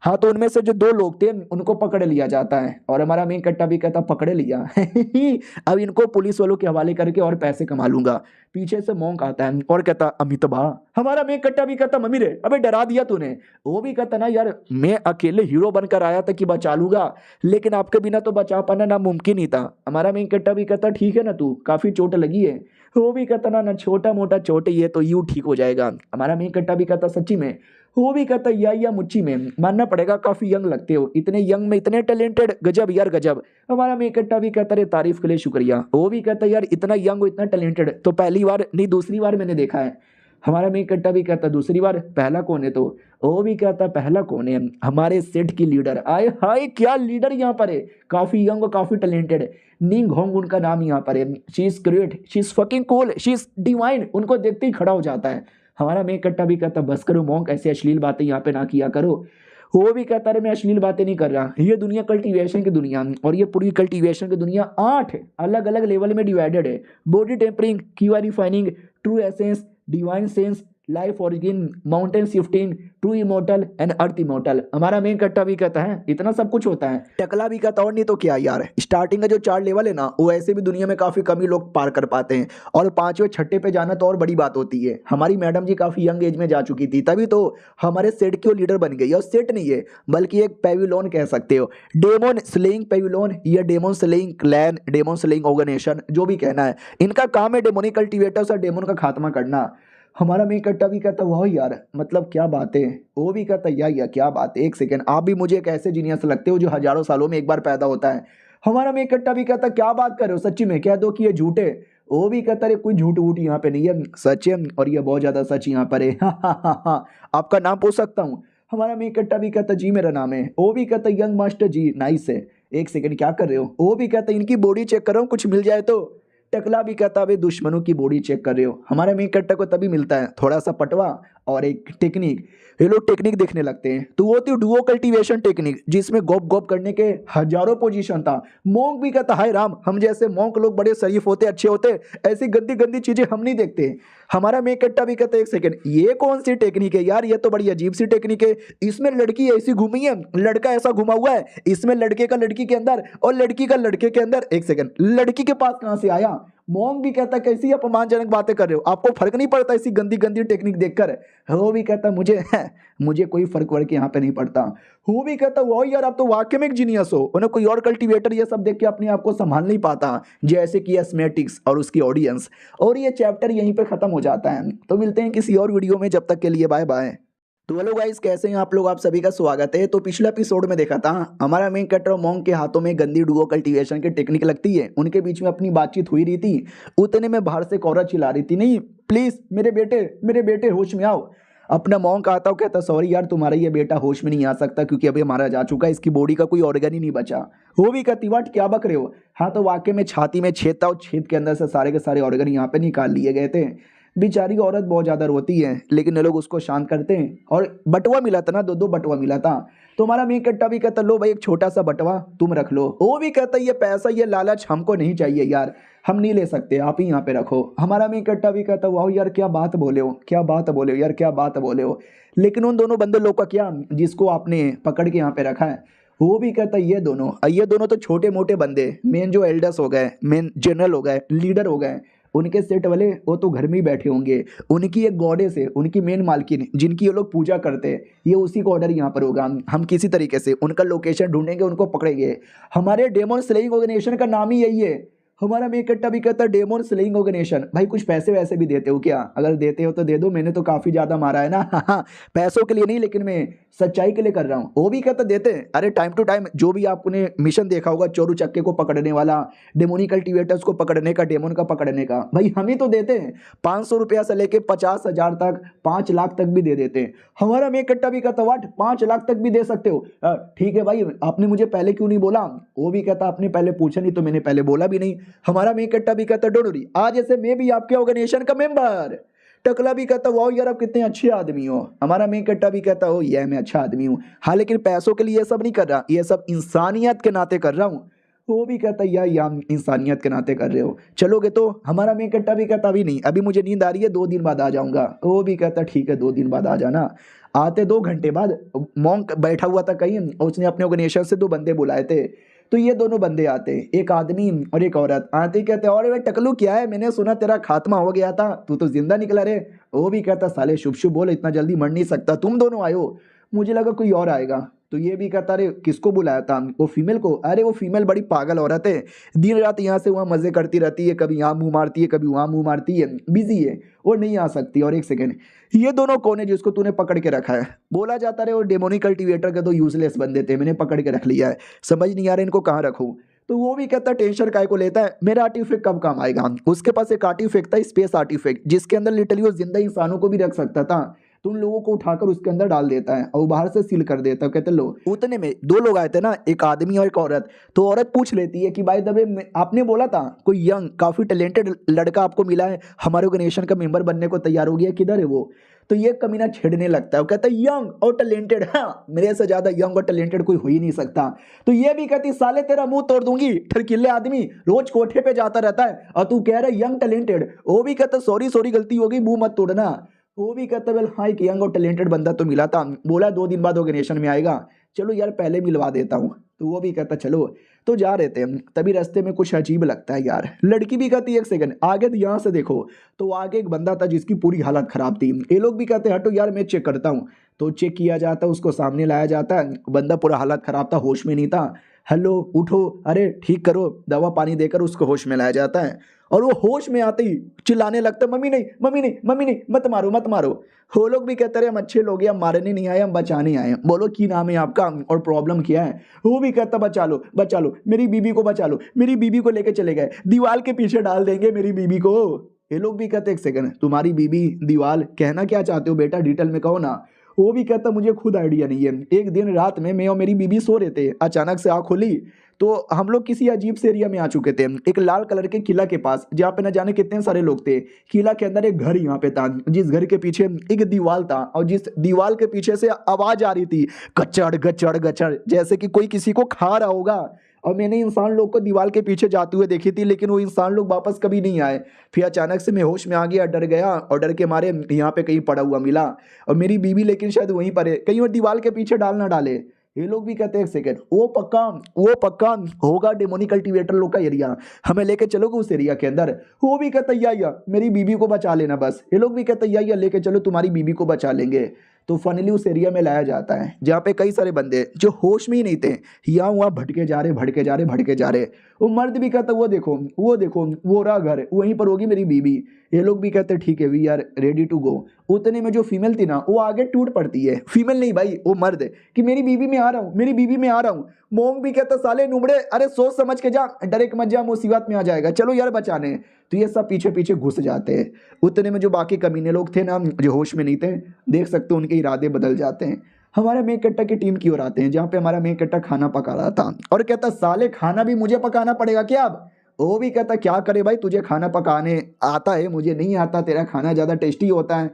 हाँ तो उनमें से जो दो लोग थे उनको पकड़ लिया जाता है और हमारा मेन कट्टा भी कहता पकड़ लिया अब इनको पुलिस वालों के हवाले करके और पैसे कमा लूंगा। पीछे से मोंक आता है और कहता अमिताभा। हमारा मेन कट्टा भी कहता मम्मी रे अबे डरा दिया तूने। वो भी कहता ना यार मैं अकेले हीरो बनकर आया था कि बचा लूंगा, लेकिन आपके बिना तो बचा पाना नामुमकिन ही था। हमारा मेन कट्टा भी कहता ठीक है ना तू काफी चोट लगी है। वो भी कहता ना छोटा मोटा चोट ही है तो यूं ठीक हो जाएगा। हमारा मेन कट्टा भी कहता सच्ची में। वो भी कहता या मुच्ची में, मानना पड़ेगा काफी यंग लगते हो, इतने यंग में इतने टैलेंटेड, गजब यार गजब। हमारा मेन कट्टा भी कहता रे तारीफ के लिए शुक्रिया। वो भी कहता यार इतना यंग हो इतना टैलेंटेड तो पहली बार नहीं दूसरी बार मैंने देखा है। हमारा मेन कट्टा भी कहता दूसरी बार, पहला कौन है। तो वो भी कहता पहला कौन है, हमारे सेट की लीडर। आए हाय क्या लीडर यहाँ पर है, काफी यंग और काफी टैलेंटेड। निंग होंग उनका नाम यहाँ पर है। She is great, she is fucking cool, she is divine. उनको देखते ही खड़ा हो जाता है। हमारा मेन कट्टा भी कहता बस करो मोंक, ऐसे अश्लील बातें यहाँ पे ना किया करो। वो भी कहता है मैं अश्लील बातें नहीं कर रहा, ये दुनिया कल्टीवेशन की दुनिया, और ये पूरी कल्टीवेशन की दुनिया 8 अलग अलग लेवल में डिवाइडेड है। Body tempering, QR refining, true essence, divine sense, life origin, mountain shifting, true immortal and earth immortal. हमारा मेन कट्टा भी कहता है इतना सब कुछ होता है। टकला भी कहता और नहीं तो क्या यार, स्टार्टिंग का जो 4 लेवल है ना वो ऐसे भी दुनिया में काफी कम ही लोग पार कर पाते हैं, और 5वें 6ठे पे जाना तो और बड़ी बात होती है। हमारी मैडम जी काफी यंग एज में जा चुकी थी, तभी तो हमारे सेट की लीडर बन गई। और सेट नहीं है बल्कि एक पेविलोन कह सकते हो, डेमोन स्लेइंग पेविलोन या demon slaying clan, demon slaying organization, जो भी कहना है। इनका काम है डेमोनिक कल्टीवेटर्स और डेमोन का खात्मा करना। हमारा मेन कट्टा भी कहता वाह यार मतलब क्या बात है। वो भी कहता या क्या बात है, एक सेकेंड, आप भी मुझे एक ऐसे जीनियस लगते हो जो हजारों सालों में एक बार पैदा होता है। हमारा मेन कट्टा भी कहता क्या बात कर रहे हो, सच्ची में कह दो कि ये झूठे। वो भी कहता है कोई झूठ वूठ यहाँ पे नहीं है, सच है और ये बहुत ज्यादा सच यहाँ पर है। हाँ, आपका नाम पूछ सकता हूँ? हमारा मेन कट्टा भी कहता जी मेरा नाम है। वो भी कहता यंग मास्टर जी, नाइस है। एक सेकंड क्या कर रहे हो? वो भी कहता इनकी बॉडी चेक कर रहा हूँ, कुछ मिल जाए तो। टकला भी कहता वे दुश्मनों की बॉडी चेक कर रहे हो? हमारे मेन कट्टा को तभी मिलता है थोड़ा सा पटवा और एक टेक्निक। ये लोग टेक्निक देखने लगते हैं तो वो होती है डुओ कल्टीवेशन टेक्निक, जिसमें गोप गोप करने के हजारों पोजीशन था। मोंक भी कहता हाय राम, हम जैसे मोंक लोग बड़े शरीफ होते अच्छे होते, ऐसी गंदी गंदी चीजें हम नहीं देखते। हमारा मेन कट्टा भी कहता है एक सेकंड, ये कौन सी टेक्निक है यार? ये तो बड़ी अजीब सी टेक्निक है। इसमें लड़की ऐसी घूमी है, लड़का ऐसा घुमा हुआ है, इसमें लड़के का लड़की के अंदर और लड़की का लड़के के अंदर। एक सेकंड, लड़की के पास कहां से आया? मोंग भी कहता कैसी अपमानजनक बातें कर रहे हो, आपको फर्क नहीं पड़ता ऐसी गंदी गंदी टेक्निक देखकर? वो भी कहता मुझे कोई फर्क वर्क यहाँ पे नहीं पड़ता। वो भी कहता वो यार आप तो वाकई में एक जीनियस हो, उन्हें कोई और कल्टीवेटर ये सब देख के अपने आप को संभाल नहीं पाता जैसे कि एस्मेटिक्स और उसकी ऑडियंस। और ये चैप्टर यहीं पे खत्म हो जाता है। तो मिलते हैं किसी और वीडियो में, जब तक के लिए बाय बाय। तो हेलो गाइस, कैसे हैं आप लोग? आप सभी का स्वागत है। तो पिछले एपिसोड में देखा था हमारा मेन कैरेक्टर मोंग के हाथों में गंदी डुओ कल्टीवेशन की टेक्निक लगती है, उनके बीच में अपनी बातचीत हुई रही थी। उतने में बाहर से एक औरत चिल्ला रही थी, नहीं प्लीज मेरे बेटे होश में आओ। अपना मोंग आता कहता सॉरी यार तुम्हारा ये बेटा होश में नहीं आ सकता क्योंकि अभी हमारा जा चुका है, इसकी बॉडी का कोई ऑर्गन ही नहीं बचा। वो भी कहती वाट क्या बक रहे हो? हाँ तो वाकई में छाती में छेद था और छेद के अंदर से सारे के सारे ऑर्गन यहाँ पे निकाल लिए गए थे। बेचारी औरत बहुत ज्यादा रोती है, लेकिन ये लोग उसको शांत करते हैं। और बटवा मिला था ना, दो बटवा मिला था। तो हमारा मेन कट्टा भी कहता लो भाई एक छोटा सा बटवा तुम रख लो। वो भी कहता ये पैसा ये लालच हमको नहीं चाहिए यार, हम नहीं ले सकते, आप ही यहाँ पे रखो। हमारा मेन कट्टा भी कहता वाह यार क्या बात बोले हो, क्या बात बोले हो यार, क्या बात बोले हो। लेकिन उन दोनों बंदे लोग का क्या जिसको आपने पकड़ के यहाँ पे रखा है? वो भी कहता ये दोनों तो छोटे मोटे बंदे, मेन जो एल्डर्स हो गए, मेन जनरल हो गए, लीडर हो गए, उनके सेट वाले वो तो घर में ही बैठे होंगे। उनकी एक गॉडेस है, उनकी मेन मालकिन जिनकी ये लोग पूजा करते हैं, ये उसी को ऑर्डर यहाँ पर होगा। हम किसी तरीके से उनका लोकेशन ढूंढेंगे, उनको पकड़ेंगे। हमारे डेमन स्लेइंग ऑर्गेनाइजेशन का नाम ही यही है। हमारा मेन कट्टा भी कहता है डेमन स्लेइंग ऑर्गेनाइजेशन। भाई कुछ पैसे वैसे भी देते हो क्या? अगर देते हो तो दे दो, मैंने तो काफी ज्यादा मारा है ना। हाँ, पैसों के लिए नहीं, लेकिन मैं सच्चाई के लिए कर रहा हूँ। वो भी कहता देते हैं। अरे टाइम टू टाइम जो भी आपने मिशन देखा होगा, चोरू चक्के को पकड़ने वाला, डेमोनी कल्टीवेटर्स को पकड़ने का, डेमन का पकड़ने का, भाई हम ही तो देते हैं। 500 रुपया से लेके 50,000 तक, 5 लाख तक भी दे देते हैं। हमारा मेन कट्टा भी कहता वाट 5 लाख तक भी दे सकते हो? ठीक है भाई, आपने मुझे पहले क्यों नहीं बोला? वो भी कहता आपने पहले पूछा नहीं तो मैंने पहले बोला भी नहीं। हमारा मेन कट्टा भी कहता डोंट वरी, आज ऐसे मैं भी आपके ऑर्गेनाइजेशन का मेंबर। टकला भी कहता वाओ यार आप कितने अच्छे आदमी हो। हमारा मेन कट्टा भी कहता हो ये मैं अच्छा आदमी हूँ, हाँ लेकिन पैसों के लिए ये सब नहीं कर रहा, ये सब इंसानियत के नाते कर रहा हूँ। वो भी कहता यार इंसानियत के नाते कर रहे हो, चलोगे तो? हमारा मेन कट्टा भी कहता अभी नहीं, अभी मुझे नींद आ रही है, 2 दिन बाद आ जाऊंगा। वो भी कहता ठीक है 2 दिन बाद आ जाना। आते 2 घंटे बाद मॉन्क बैठा हुआ था कहीं, उसने अपने ऑर्गेनाइजेशन से 2 बंदे बुलाए थे। तो ये दोनों बंदे आते, एक आदमी और एक औरत आते ही कहते और टकलू क्या है, मैंने सुना तेरा खात्मा हो गया था, तू तो जिंदा निकला रे। वो भी कहता साले शुभ शुभ बोल, इतना जल्दी मर नहीं सकता, तुम दोनों आयो, मुझे लगा कोई और आएगा। तो ये भी कहता अरे किसको बुलाया था? वो फीमेल को। अरे वो फीमेल बड़ी पागल औरत है, दिन रात यहाँ से वहाँ मजे करती रहती है, कभी यहाँ मुंह मारती है, कभी वहाँ मुंह मारती है, बिजी है, वो नहीं आ सकती। और एक सेकेंड, ये दोनों कौन है जिसको तूने पकड़ के रखा है? बोला जाता रहे वो डेमोनी कल्टीवेटर के तो यूजलेस बंदे थे, मैंने पकड़ के रख लिया है, समझ नहीं आ रहा इनको कहाँ रखूँ। तो वो भी कहता टेंशन काय को लेता है, मेरा आर्टिफैक्ट कब काम आएगा? उसके पास एक आर्टिफैक्ट था, स्पेस आर्टिफैक्ट, जिसके अंदर लिटरली वो जिंदा इंसानों को भी रख सकता था। तो उन लोगों को उठाकर उसके अंदर डाल देता है और बाहर से सील कर देता है। कहते लो उतने में 2 लोग आए थे ना, एक आदमी और एक औरत। तो औरत पूछ लेती है कि भाई दबे आपने बोला था कोई यंग काफी टैलेंटेड लड़का आपको मिला है, हमारे ऑर्गेनाइजेशन का मेंबर बनने को तैयार हो गया, किधर है वो? तो ये कमीना छेड़ने लगता है, वो कहता है यंग और टैलेंटेड, हाँ मेरे से ज्यादा यंग और टैलेंटेड कोई हो ही नहीं सकता। तो ये भी कहती साले तेरा मुंह तोड़ दूंगी, ठरकिल्ले आदमी रोज कोठे पे जाता रहता है और तू कह रहा है यंग टैलेंटेड। वो भी कहता सॉरी गलती हो गई, मुंह मत तोड़ना। वो भी कहता वेल हाँ एक यंग और टैलेंटेड बंदा तो मिला था, बोला 2 दिन बाद ऑर्गेनाइजेशन में आएगा, चलो यार पहले मिलवा देता हूँ। तो वो भी कहता चलो। तो जा रहे थे, तभी रास्ते में कुछ अजीब लगता है यार। लड़की भी कहती एक सेकंड आगे तो यहाँ से देखो। तो आगे एक बंदा था जिसकी पूरी हालत खराब थी। ये लोग भी कहते हटो यार मैं चेक करता हूँ। तो चेक किया जाता, उसको सामने लाया जाता, बंदा पूरा हालत खराब था, होश में नहीं था। हेलो उठो, अरे ठीक करो, दवा पानी देकर उसको होश में लाया जाता है। और वो होश में आते ही चिल्लाने लगता है, मम्मी नहीं, मम्मी नहीं, मम्मी नहीं, मत मारो, मत मारो। वो लोग भी कहते रहे हम अच्छे लोग हैं, हम मारने नहीं आए, हम बचाने आए हैं। बोलो की नाम है आपका और प्रॉब्लम क्या है? वो भी कहता बचा लो, बचा लो, मेरी बीबी को बचा लो। मेरी बीबी को लेके चले गए, दीवार के पीछे डाल देंगे मेरी बीबी को। ये लोग भी कहते एक सेकंड, तुम्हारी बीबी दीवार कहना क्या चाहते हो बेटा, डिटेल में कहो ना। वो भी कहता मुझे खुद आइडिया नहीं है। एक दिन रात में मैं और मेरी बीबी सो रहे थे, अचानक से आँख खुली तो हम लोग किसी अजीब से एरिया में आ चुके थे, एक लाल कलर के किला के पास, जहाँ पे न जाने कितने सारे लोग थे। किला के अंदर एक घर यहाँ पे था, जिस घर के पीछे एक दीवार था, और जिस दीवार के पीछे से आवाज आ रही थी, गचड़ गचड़ गचड़, जैसे कि कोई किसी को खा रहा होगा। और मैंने इंसान लोग को दीवार के पीछे जाते हुए देखी थी, लेकिन वो इंसान लोग वापस कभी नहीं आए। फिर अचानक से मैं होश में आ गया, डर गया, और डर के मारे यहाँ पे कहीं पड़ा हुआ मिला। और मेरी बीवी लेकिन शायद वहीं पर है, कहीं और दीवार के पीछे डाल ना डाले। ये लोग भी कहते हैं एक सेकेंड, वो पक्का होगा डेमोनिक कल्टीवेटर लोग का एरिया, हमें लेके चलोगे उस एरिया के अंदर? वो भी कहता या मेरी बीबी को बचा लेना बस। ये लोग भी कहते या लेके चलो, तुम्हारी बीबी को बचा लेंगे। तो फाइनली उस एरिया में लाया जाता है, जहाँ पे कई सारे बंदे जो होश में ही नहीं थे, यहाँ वहाँ भटके जा रहे, भटके जा रहे, भटके जा रहे। वो मर्द भी कहता वो देखो, वो देखो, वो रहा घर, वहीं पर होगी मेरी बीबी। ये लोग भी कहते ठीक है we are ready to go. उतने में जो फीमेल थी ना, वो आगे टूट पड़ती है, फीमेल नहीं भाई, वो मर्द, कि मेरी बीवी में आ रहा हूँ, मेरी बीवी में आ रहा हूँ। मोंग भी कहता साले नुबड़े, अरे सोच समझ के जा, डायरेक्ट मत जा, मुसीबत में आ जाएगा, चलो यार बचाने। तो ये सब पीछे पीछे घुस जाते हैं। उतने में जो बाकी कमीने लोग थे ना, जो होश में नहीं थे, देख सकते हो उनके इरादे बदल जाते हैं। हमारे मेक कट्टा की टीम की ओर आते हैं, जहाँ पे हमारा मेक कट्टा खाना पका रहा था, और कहता साले खाना भी मुझे पकाना पड़ेगा क्या अब? वो भी कहता क्या करे भाई, तुझे खाना पकाने आता है, मुझे नहीं आता, तेरा खाना ज़्यादा टेस्टी होता है।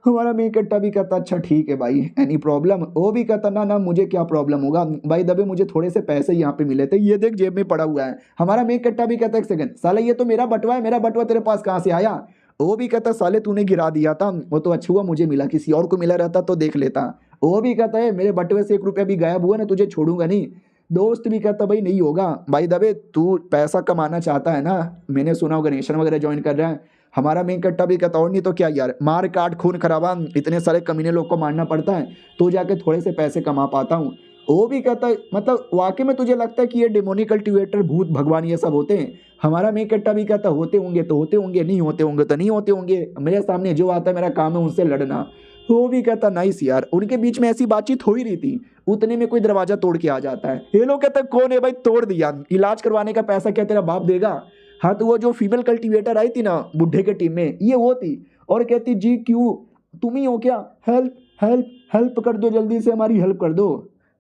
हमारा मेन कट्टा भी कहता अच्छा ठीक है भाई, एनी प्रॉब्लम? वो भी कहता ना ना, मुझे क्या प्रॉब्लम होगा भाई, दबे मुझे थोड़े से पैसे यहाँ पे मिले थे, ये देख जेब में पड़ा हुआ है। हमारा मेन कट्टा भी कहता एक सेकंड, साला ये तो मेरा बटुआ है, मेरा बटुआ तेरे पास कहाँ से आया? वो भी कहता साले तूने गिरा दिया था, वो तो अच्छा हुआ मुझे मिला, किसी और को मिला रहता तो देख लेता। वो भी कहता है मेरे बटुए से 1 रुपया भी गायब हुआ ना, तुझे छोड़ूंगा नहीं। दोस्त भी कहता भाई नहीं होगा भाई, दबे तू पैसा कमाना चाहता है ना, मैंने सुना ऑर्गेनाइजेशन वगैरह ज्वाइन कर रहा है। हमारा मेन कट्टा भी कहता और नहीं तो क्या यार, मार काट खून खराबा, इतने सारे कमीने लोग को मारना पड़ता है तो जाके थोड़े से पैसे कमा पाता हूँ। वो भी कहता है मतलब वाकई में तुझे लगता है कि ये डेमोनिक कल्टीवेटर भूत भगवान ये सब होते हैं? हमारा मेन कट्टा भी कहता होते होंगे तो होते होंगे, नहीं होते होंगे तो नहीं होते होंगे, मेरे सामने जो आता है मेरा काम है उनसे लड़ना। वो भी कहता नाइस यार। उनके बीच में ऐसी बातचीत हो ही रही थी, उतने में कोई दरवाजा तोड़ के आ जाता है। ये लोग कहते कौन है भाई? तोड़ दिया, इलाज करवाने का पैसा क्या तेरा बाप देगा? हाँ तो वो जो फीमेल कल्टीवेटर आई थी ना बुढ़े के टीम में, ये वो थी, और कहती जी क्यों, तुम ही हो क्या? हेल्प हेल्प हेल्प कर दो, जल्दी से हमारी हेल्प कर दो।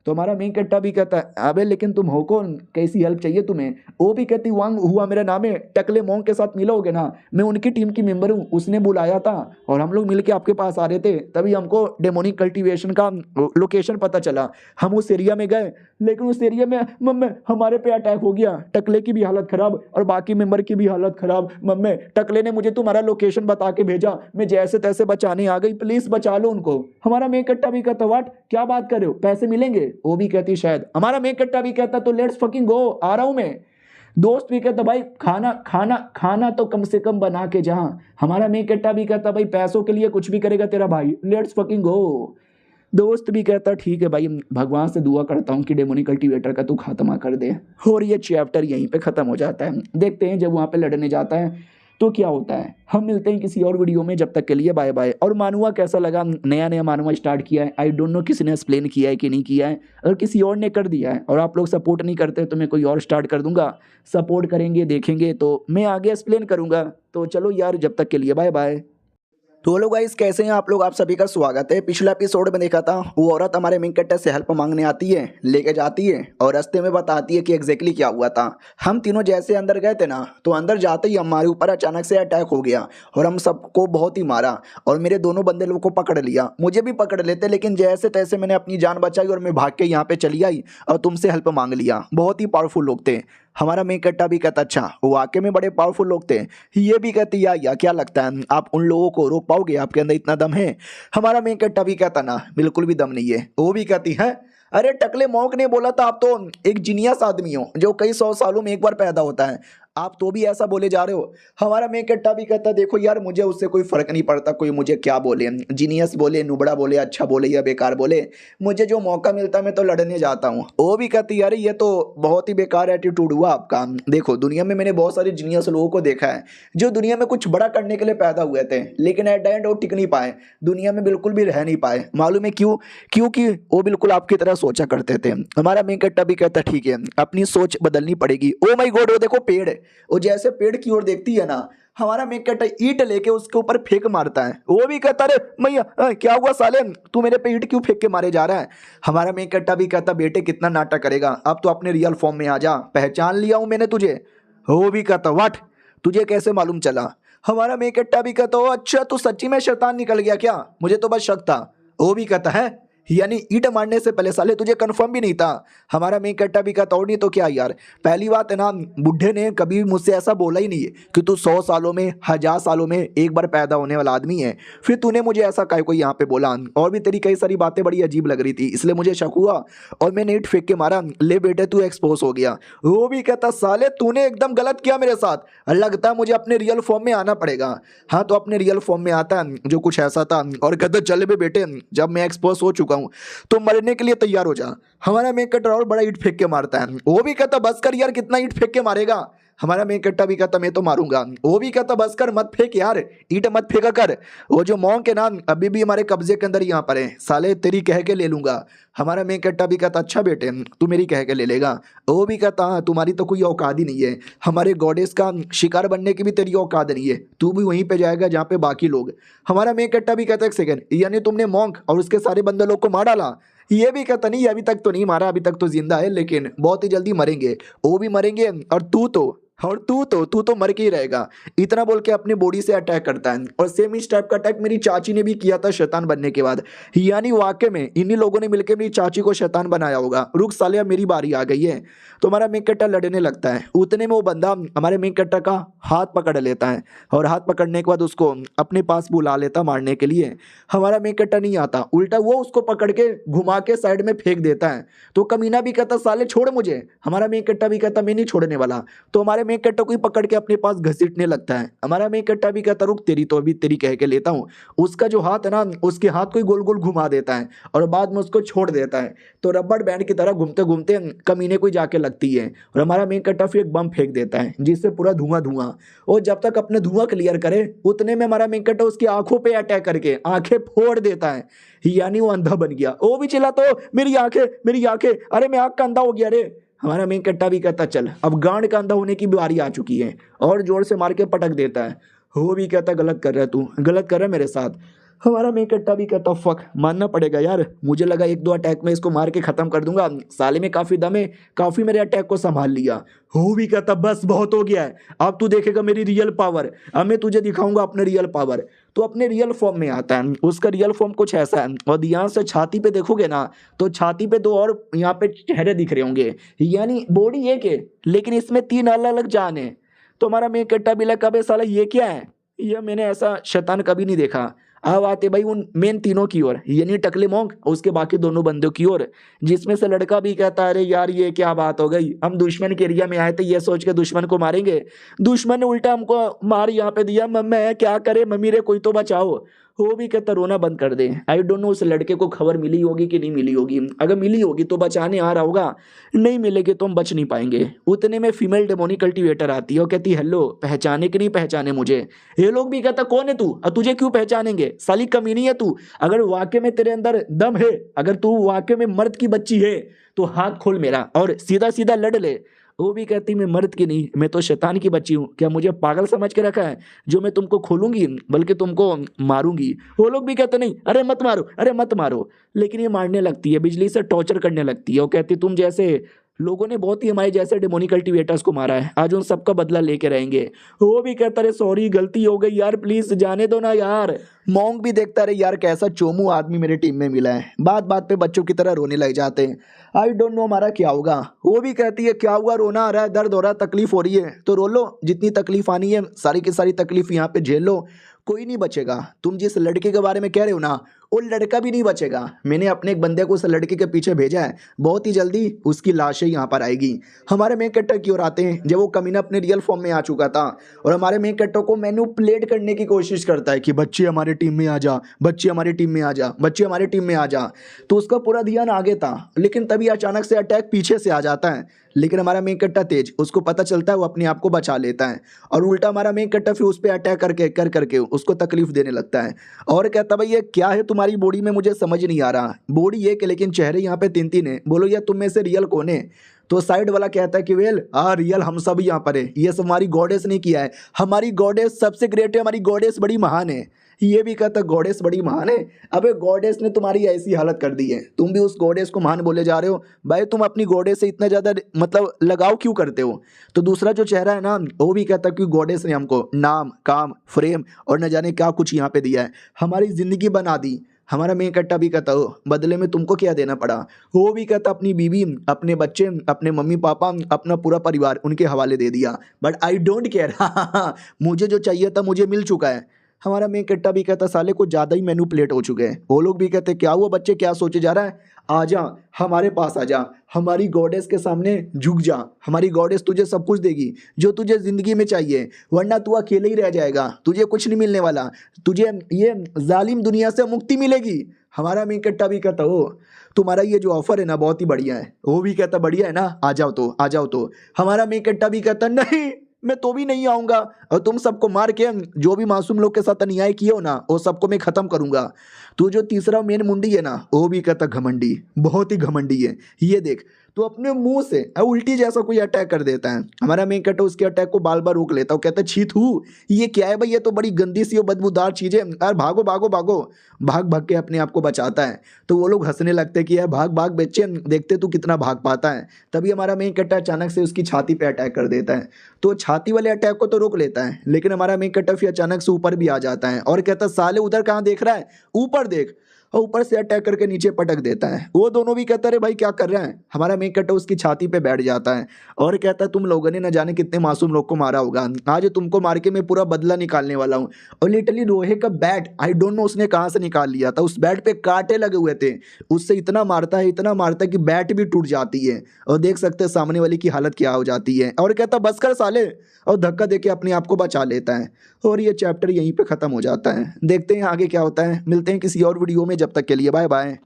तो हमारा मेन कट्टा भी कहता है अबे लेकिन तुम हो कौन, कैसी हेल्प चाहिए तुम्हें? वो भी कहती वांग हुआ मेरा नाम है, टकले मोंग के साथ मिलोगे ना, मैं उनकी टीम की मेंबर हूँ, उसने बुलाया था और हम लोग मिलके आपके पास आ रहे थे, तभी हमको डेमोनिक कल्टीवेशन का लोकेशन पता चला, हम उस एरिया में गए, लेकिन उस एरिया में मम्मी हमारे पे अटैक हो गया, टकले की भी हालत खराब और बाकी मेंबर की भी हालत खराब। मम्मी टकले ने मुझे तुम्हारा लोकेशन बता के भेजा, मैं जैसे तैसे बचाने आ गई, प्लीज बचा लो उनको। हमारा मेन कट्टा भी कहता व्हाट, क्या बात कर रहे हो, पैसे मिलेंगे? वो भी कहती शायद। हमारा मेन कट्टा भी कहता तो लेट्स फकिंग गो, आ रहा हूं मैं। दोस्त भी कहता भाई खाना खाना खाना तो कम से कम बना के जा। हमारा मेन कट्टा भी कहता भाई पैसों के लिए कुछ भी करेगा तेरा भाई, लेट्स फकिंग गो। दोस्त भी कहता ठीक है भाई, भगवान से दुआ करता हूँ कि डेमोनिक कल्टीवेटर का तू खात्मा कर दे। और ये चैप्टर यहीं पे खत्म हो जाता है। देखते हैं जब वहाँ पे लड़ने जाता है तो क्या होता है। हम मिलते हैं किसी और वीडियो में, जब तक के लिए बाय बाय। और मानुआ कैसा लगा, नया नया मानुआ स्टार्ट किया है, आई डोंट नो किसी ने एक्सप्लेन किया है कि नहीं किया है। अगर किसी और ने कर दिया है और आप लोग सपोर्ट नहीं करते तो मैं कोई और स्टार्ट कर दूंगा, सपोर्ट करेंगे देखेंगे तो मैं आगे एक्सप्लेन करूंगा। तो चलो यार जब तक के लिए बाय बाय। तो हेलो गाइस, कैसे हैं आप लोग? आप सभी का स्वागत है। पिछले एपिसोड में देखा था वो औरत हमारे मेन कट्टर से हेल्प मांगने आती है, लेके जाती है और रास्ते में बताती है कि एग्जैक्टली क्या हुआ था। हम तीनों जैसे अंदर गए थे ना, तो अंदर जाते ही हमारे ऊपर अचानक से अटैक हो गया और हम सबको बहुत ही मारा और मेरे दोनों बंदे लोग को पकड़ लिया। मुझे भी पकड़ लेते, लेकिन जैसे तैसे मैंने अपनी जान बचाई और मैं भाग के यहाँ पे चली आई और तुमसे हेल्प मांग लिया। बहुत ही पावरफुल लोग थे। हमारा मेन कट्टा भी कहता अच्छा वो वाकई में बड़े पावरफुल लोग थे। ये भी कहती या क्या लगता है आप उन लोगों को रोक पाओगे, आपके अंदर इतना दम है? हमारा मेन कट्टा भी कहता ना बिल्कुल भी दम नहीं है। वो भी कहती है अरे टकले मौक ने बोला था आप तो एक जीनियस आदमी हो जो कई 100 सालों में एक बार पैदा होता है, आप तो भी ऐसा बोले जा रहे हो। हमारा मेन कट्टा भी कहता देखो यार मुझे उससे कोई फर्क नहीं पड़ता, कोई मुझे क्या बोले, जीनियस बोले, नुबड़ा बोले, अच्छा बोले या बेकार बोले, मुझे जो मौका मिलता है मैं तो लड़ने जाता हूँ। वो भी कहती यार ये तो बहुत ही बेकार एटीट्यूड हुआ आपका। देखो दुनिया में मैंने बहुत सारे जीनियस लोगों को देखा है जो दुनिया में कुछ बड़ा करने के लिए पैदा हुए थे, लेकिन एट द एंड वो टिक नहीं पाए, दुनिया में बिल्कुल भी रह नहीं पाए। मालूम है क्यों? क्योंकि वो बिल्कुल आपकी तरह सोचा करते थे। हमारा मेन कट्टा भी कहता ठीक है अपनी सोच बदलनी पड़ेगी। ओ माय गॉड, वो देखो पेड़, वो जैसे पेड़ की ओर देखती है ना, हमारा मेन कट्टा ईंट लेके उसके ऊपर फेंक मारता है। वो भी कहता रे मैया क्या हुआ साले, तू मेरे पे ईंट क्यों फेंक के मारे जा रहा है। हमारा मेन कट्टा भी कहता बेटे कितना नाटक करेगा, अब तो अपने रियल फॉर्म में आ जा, पहचान लिया हूं मैंने तुझे। वो भी कहता व्हाट, तुझे कैसे मालूम चला। हमारा मेन कट्टा भी कहता ओ अच्छा तू सच्ची में शैतान निकल गया क्या, मुझे तो बस शक था। वो भी कहता है यानी ईंट मारने से पहले साले तुझे कंफर्म भी नहीं था। हमारा मेन कट्टा भी कहता और नहीं तो क्या यार, पहली बात है ना बुढ़े ने कभी मुझसे ऐसा बोला ही नहीं है कि तू 100 सालों में 1000 सालों में एक बार पैदा होने वाला आदमी है, फिर तूने मुझे ऐसा काय को यहाँ पे बोला। और भी तेरी कई सारी बातें बड़ी अजीब लग रही थी, इसलिए मुझे शक हुआ और मैंने ईंट फेंक के मारा, ले बेटे तू एक्सपोज हो गया। वो भी कहता साले तूने एकदम गलत किया मेरे साथ, लगता है मुझे अपने रियल फॉर्म में आना पड़ेगा। हाँ तो अपने रियल फॉर्म में आता जो कुछ ऐसा था। और कहता चल बे बेटे जब मैं एक्सपोज हो चुका हूँ तो मरने के लिए तैयार हो जा। हमारा मेन कट्टा और बड़ा ईंट फेंक के मारता है। वो भी कहता बस कर यार, कितना ईंट फेंक के मारेगा। हमारा मेन कट्टा भी कहता मैं तो मारूंगा। वो भी कहता बस कर मत फेंक यार, ईंट मत फेंका कर, वो जो मॉन्क है ना अभी भी हमारे कब्जे के अंदर यहाँ पर है, साले तेरी कह के ले लूंगा। हमारा मेन कट्टा भी कहता अच्छा बेटे तू मेरी कह के ले लेगा। वो भी कहता हाँ तुम्हारी तो कोई औकात ही नहीं है, हमारे गॉडेस का शिकार बनने की भी तेरी औकात नहीं है, तू भी वहीं पे जाएगा जहाँ पे बाकी लोग। हमारा मेन कट्टा भी कहता एक सेकंड, यानी तुमने मॉन्क और उसके सारे बंदे लोग को मार डाला। ये भी कहता नहीं अभी तक तो नहीं मारा, अभी तक तो जिंदा है, लेकिन बहुत ही जल्दी मरेंगे, वो भी मरेंगे और तू तो मर के ही रहेगा। इतना बोल के अपनी बॉडी से अटैक करता है। और सेम इस टाइप का अटैक मेरी चाची ने भी किया था शैतान बनने के बाद, यानी वाकई में इन्हीं लोगों ने मिलकर मेरी चाची को शैतान बनाया होगा। रुक साले अब मेरी बारी आ गई है। तो हमारा मेन कट्टा लड़ने लगता है, उतने में वो बंदा हमारे मेन कट्टा का हाथ पकड़ लेता है और हाथ पकड़ने के बाद उसको अपने पास बुला लेता मारने के लिए। हमारा मेन कट्टा नहीं आता, उल्टा वो उसको पकड़ के घुमा के साइड में फेंक देता है। तो कमीना भी कहता साले छोड़ मुझे। हमारा मेन कट्टा भी कहता मैं नहीं छोड़ने वाला। तो हमारे मेन कट्टा को ही पकड़ के अपने पास घसीटने लगता है। हमारा मेन कट्टा भी कहता रुक तेरी तो अभी तेरी कह के लेता हूँ। उसका जो हाथ है ना उसके हाथ को ही गोल गोल घुमा देता है और बाद में उसको छोड़ देता है। तो रबड़ बैंड की तरह घूमते घूमते कमीने को जाके लगती है और हमारा मेन कट्टा फिर एक बम फेंक देता है जिससे पूरा धुआं धुआं। और जब तक अपने धुआं क्लियर करे उतने में हमारा मेन कट्टा उसकी आंखों पे अटैक करके आंखें फोड़ देता है, यानी वो अंधा बन गया। वो भी चिल्ला तो मेरी आंखें, अरे मैं आंख का अंधा हो गया रे। हमारा मेन कट्टा भी कहता चल अब गांड का अंधा होने की बारी आ चुकी है और जोर से मार के पटक देता है। वो भी कहता गलत कर रहा है तू, गलत कर रहा है मेरे साथ। हमारा मेन कट्टा भी कहता फक मानना पड़ेगा यार, मुझे लगा 1-2 अटैक में इसको मार के खत्म कर दूंगा, साले में काफी दम है, काफी मेरे अटैक को संभाल लिया। वो भी कहता बस बहुत हो गया है, अब तू देखेगा मेरी रियल पावर, अब मैं तुझे दिखाऊंगा अपने रियल पावर। तो अपने रियल फॉर्म में आता है। उसका रियल फॉर्म कुछ ऐसा है और ध्यान से छाती पे देखोगे ना तो छाती पे 2 और यहाँ पे चेहरे दिख रहे होंगे, यानी बॉडी एक है लेकिन इसमें 3 अलग अलग जान है। तो हमारा मेन कट्टा भी लगा अबे साला ये क्या है, ये मैंने ऐसा शैतान कभी नहीं देखा। अब आते भाई उन मेन तीनों की ओर, यानी टकले मोंक और उसके बाकी दोनों बंदों की ओर, जिसमें से लड़का भी कहता है अरे यार ये क्या बात हो गई, हम दुश्मन के एरिया में आए थे ये सोच के दुश्मन को मारेंगे, दुश्मन ने उल्टा हमको मार यहाँ पे दिया, मैं क्या करे मम्मी रे कोई तो बचाओ। वो भी कहता रोना बंद कर दे। आई डोंट नो उस लड़के को खबर मिली होगी कि नहीं मिली होगी, अगर मिली होगी तो बचाने आ रहा होगा, नहीं मिलेगी तो हम बच नहीं पाएंगे। उतने में फीमेल डेमोनिक कल्टीवेटर आती है और कहती हेलो पहचाने कि नहीं पहचाने मुझे। ये लोग भी कहता कौन है तू और तुझे क्यों पहचानेंगे, साली कमीनी है तू, अगर वाकई में तेरे अंदर दम है, अगर तू वाकई में मर्द की बच्ची है तो हाथ खोल मेरा और सीधा सीधा लड़ ले। वो भी कहती मैं मर्द की नहीं, मैं तो शैतान की बच्ची हूँ, क्या मुझे पागल समझ के रखा है जो मैं तुमको खोलूंगी बल्कि तुमको मारूंगी। वो लोग भी कहते नहीं अरे मत मारो, अरे मत मारो, लेकिन ये मारने लगती है, बिजली से टॉर्चर करने लगती है और कहती तुम जैसे लोगों ने बहुत ही हमारे जैसे डेमोनिक कल्टीवेटर्स को मारा है, आज उन सबका बदला लेके रहेंगे। वो भी कहता रहे सॉरी गलती हो गई यार प्लीज जाने दो ना यार। मॉन्क भी देखता रहे यार कैसा चोमू आदमी मेरे टीम में मिला है, बात बात पे बच्चों की तरह रोने लग जाते हैं। आई डोंट नो हमारा क्या होगा। वो भी कहती है क्या हुआ, रोना आ रहा है, दर्द हो रहा है, तकलीफ हो रही है तो रो लो, जितनी तकलीफ आनी है सारी की सारी तकलीफ यहाँ पे झेल लो, कोई नहीं बचेगा। तुम जिस लड़के के बारे में कह रहे हो ना, वो लड़का भी नहीं बचेगा। मैंने अपने एक बंदे को उस लड़के के पीछे भेजा है, बहुत ही जल्दी उसकी लाशें यहाँ पर आएगी। हमारे मेन कैरेक्टर की ओर आते हैं, जब वो कमीना अपने रियल फॉर्म में आ चुका था और हमारे मेन कैरेक्टर को मैनिपुलेट करने की कोशिश करता है कि बच्चे हमारे टीम में आ जा, बच्चे हमारी टीम में आ जा, बच्चे हमारी टीम में आ जा। तो उसका पूरा ध्यान आगे था, लेकिन तभी अचानक से अटैक पीछे से आ जाता है। लेकिन हमारा मेन कैरेक्टर तेज, उसको पता चलता है, वो अपने आप को बचा लेता है और उल्टा हमारा मेन कैरेक्टर फिर उस पर अटैक करके उसको तकलीफ देने लगता है और कहता भाई ये क्या है तुम्हारी बॉडी में, मुझे समझ नहीं आ रहा। बॉडी ये कि लेकिन चेहरे यहाँ पे तीन तीन है, बोलो यार तुम में से रियल कौन है? तो साइड वाला कहता है कि वेल रियल हम सब यहाँ पर है, ये सब हमारी गॉडेस ने किया है, हमारी गॉडेस सबसे ग्रेट है, हमारी गॉडेस बड़ी महान है। ये भी कहता गॉडेस बड़ी महान है। अबे गॉडेस ने तुम्हारी ऐसी हालत कर दी है, तुम भी उस गॉडेस को महान बोले जा रहे हो। भाई तुम अपनी गॉडेस से इतना ज़्यादा मतलब लगाव क्यों करते हो? तो दूसरा जो चेहरा है ना, वो भी कहता कि गॉडेस ने हमको नाम, काम, फ्रेम और न जाने क्या कुछ यहाँ पे दिया है, हमारी ज़िंदगी बना दी। हमारा मेन कट्टा भी कहता हो बदले में तुमको क्या देना पड़ा? वो भी कहता अपनी बीवी, अपने बच्चे, अपने मम्मी पापा, अपना पूरा परिवार उनके हवाले दे दिया, बट आई डोंट केयर। मुझे जो चाहिए था मुझे मिल चुका है। हमारा मेन कट्टा भी कहता साले कुछ ज़्यादा ही मैनिपुलेट हो चुके हैं। वो लोग भी कहते क्या हुआ बच्चे, क्या सोचे जा रहा है? आजा हमारे पास, आजा हमारी गॉडेस के सामने झुक जा, हमारी गॉडेस तुझे सब कुछ देगी जो तुझे ज़िंदगी में चाहिए, वरना तू अकेले ही रह जाएगा, तुझे कुछ नहीं मिलने वाला, तुझे ये जालिम दुनिया से मुक्ति मिलेगी। हमारा मेन कट्टा भी कहता हो तुम्हारा ये जो ऑफर है ना बहुत ही बढ़िया है। वो भी कहता बढ़िया है ना, आ जाओ तो, आ जाओ तो। हमारा मेन कट्टा भी कहता नहीं मैं तो भी नहीं आऊंगा, और तुम सबको मार के जो भी मासूम लोग के साथ अन्याय किए हो ना वो सबको मैं खत्म करूंगा। तू जो तीसरा मेन मुंडी है ना, वो भी कहता घमंडी, बहुत ही घमंडी है। ये देख तो अपने मुंह से उल्टी जैसा कोई अटैक कर देता है। हमारा मेन कैरेक्टर उसके अटैक को बार बार रोक लेता है, कहता है छी थू ये क्या है भाई, ये तो बड़ी गंदी सी और बदबूदार चीज़ है, यार भागो भागो भागो। भाग भाग के अपने आप को बचाता है। तो वो लोग हंसने लगते कि यार भाग भाग बच्चे, देखते तू कितना भाग पाता है। तभी हमारा मेन कैरेक्टर अचानक से उसकी छाती पे अटैक कर देता है। तो छाती वाले अटैक को तो रोक लेता है, लेकिन हमारा मेन कैरेक्टर फिर अचानक से ऊपर भी आ जाता है और कहता साले उधर कहाँ देख रहा है, ऊपर देख, और ऊपर से अटैक करके नीचे पटक देता है। वो दोनों भी कहता है भाई क्या कर रहे हैं? हमारा मेन कैरेक्टर उसकी छाती पे बैठ जाता है और कहता है तुम लोगों ने न जाने कितने मासूम लोग को मारा होगा, आज तुमको मार के मैं पूरा बदला निकालने वाला हूँ। और लिटरली लोहे का बैट, आई डोंट नो उसने कहाँ से निकाल लिया था, उस बैट पे कांटे लगे हुए थे, उससे इतना मारता है, इतना मारता है कि बैट भी टूट जाती है और देख सकते हैं सामने वाले की हालत क्या हो जाती है। और कहता बस कर साले, और धक्का देके अपने आप को बचा लेता है। और ये चैप्टर यहीं पे ख़त्म हो जाता है। देखते हैं आगे क्या होता है, मिलते हैं किसी और वीडियो में, जब तक के लिए बाय बाय।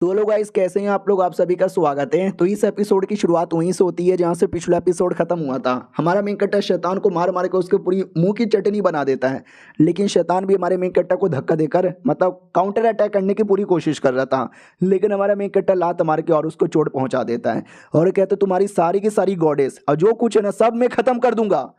तो लोग गाइस कैसे हैं आप लोग, आप सभी का स्वागत है। तो इस एपिसोड की शुरुआत वहीं से होती है जहां से पिछला एपिसोड खत्म हुआ था। हमारा मेन कैरेक्टर शैतान को मार मार के उसके पूरी मुंह की चटनी बना देता है, लेकिन शैतान भी हमारे मेन कैरेक्टर को धक्का देकर मतलब काउंटर अटैक करने की पूरी कोशिश कर रहा था, लेकिन हमारा मेन कैरेक्टर लात मार के और उसको चोट पहुंचा देता है और कहते तुम्हारी सारी की सारी गॉडेस और जो कुछ है ना सब मैं खत्म कर दूंगा,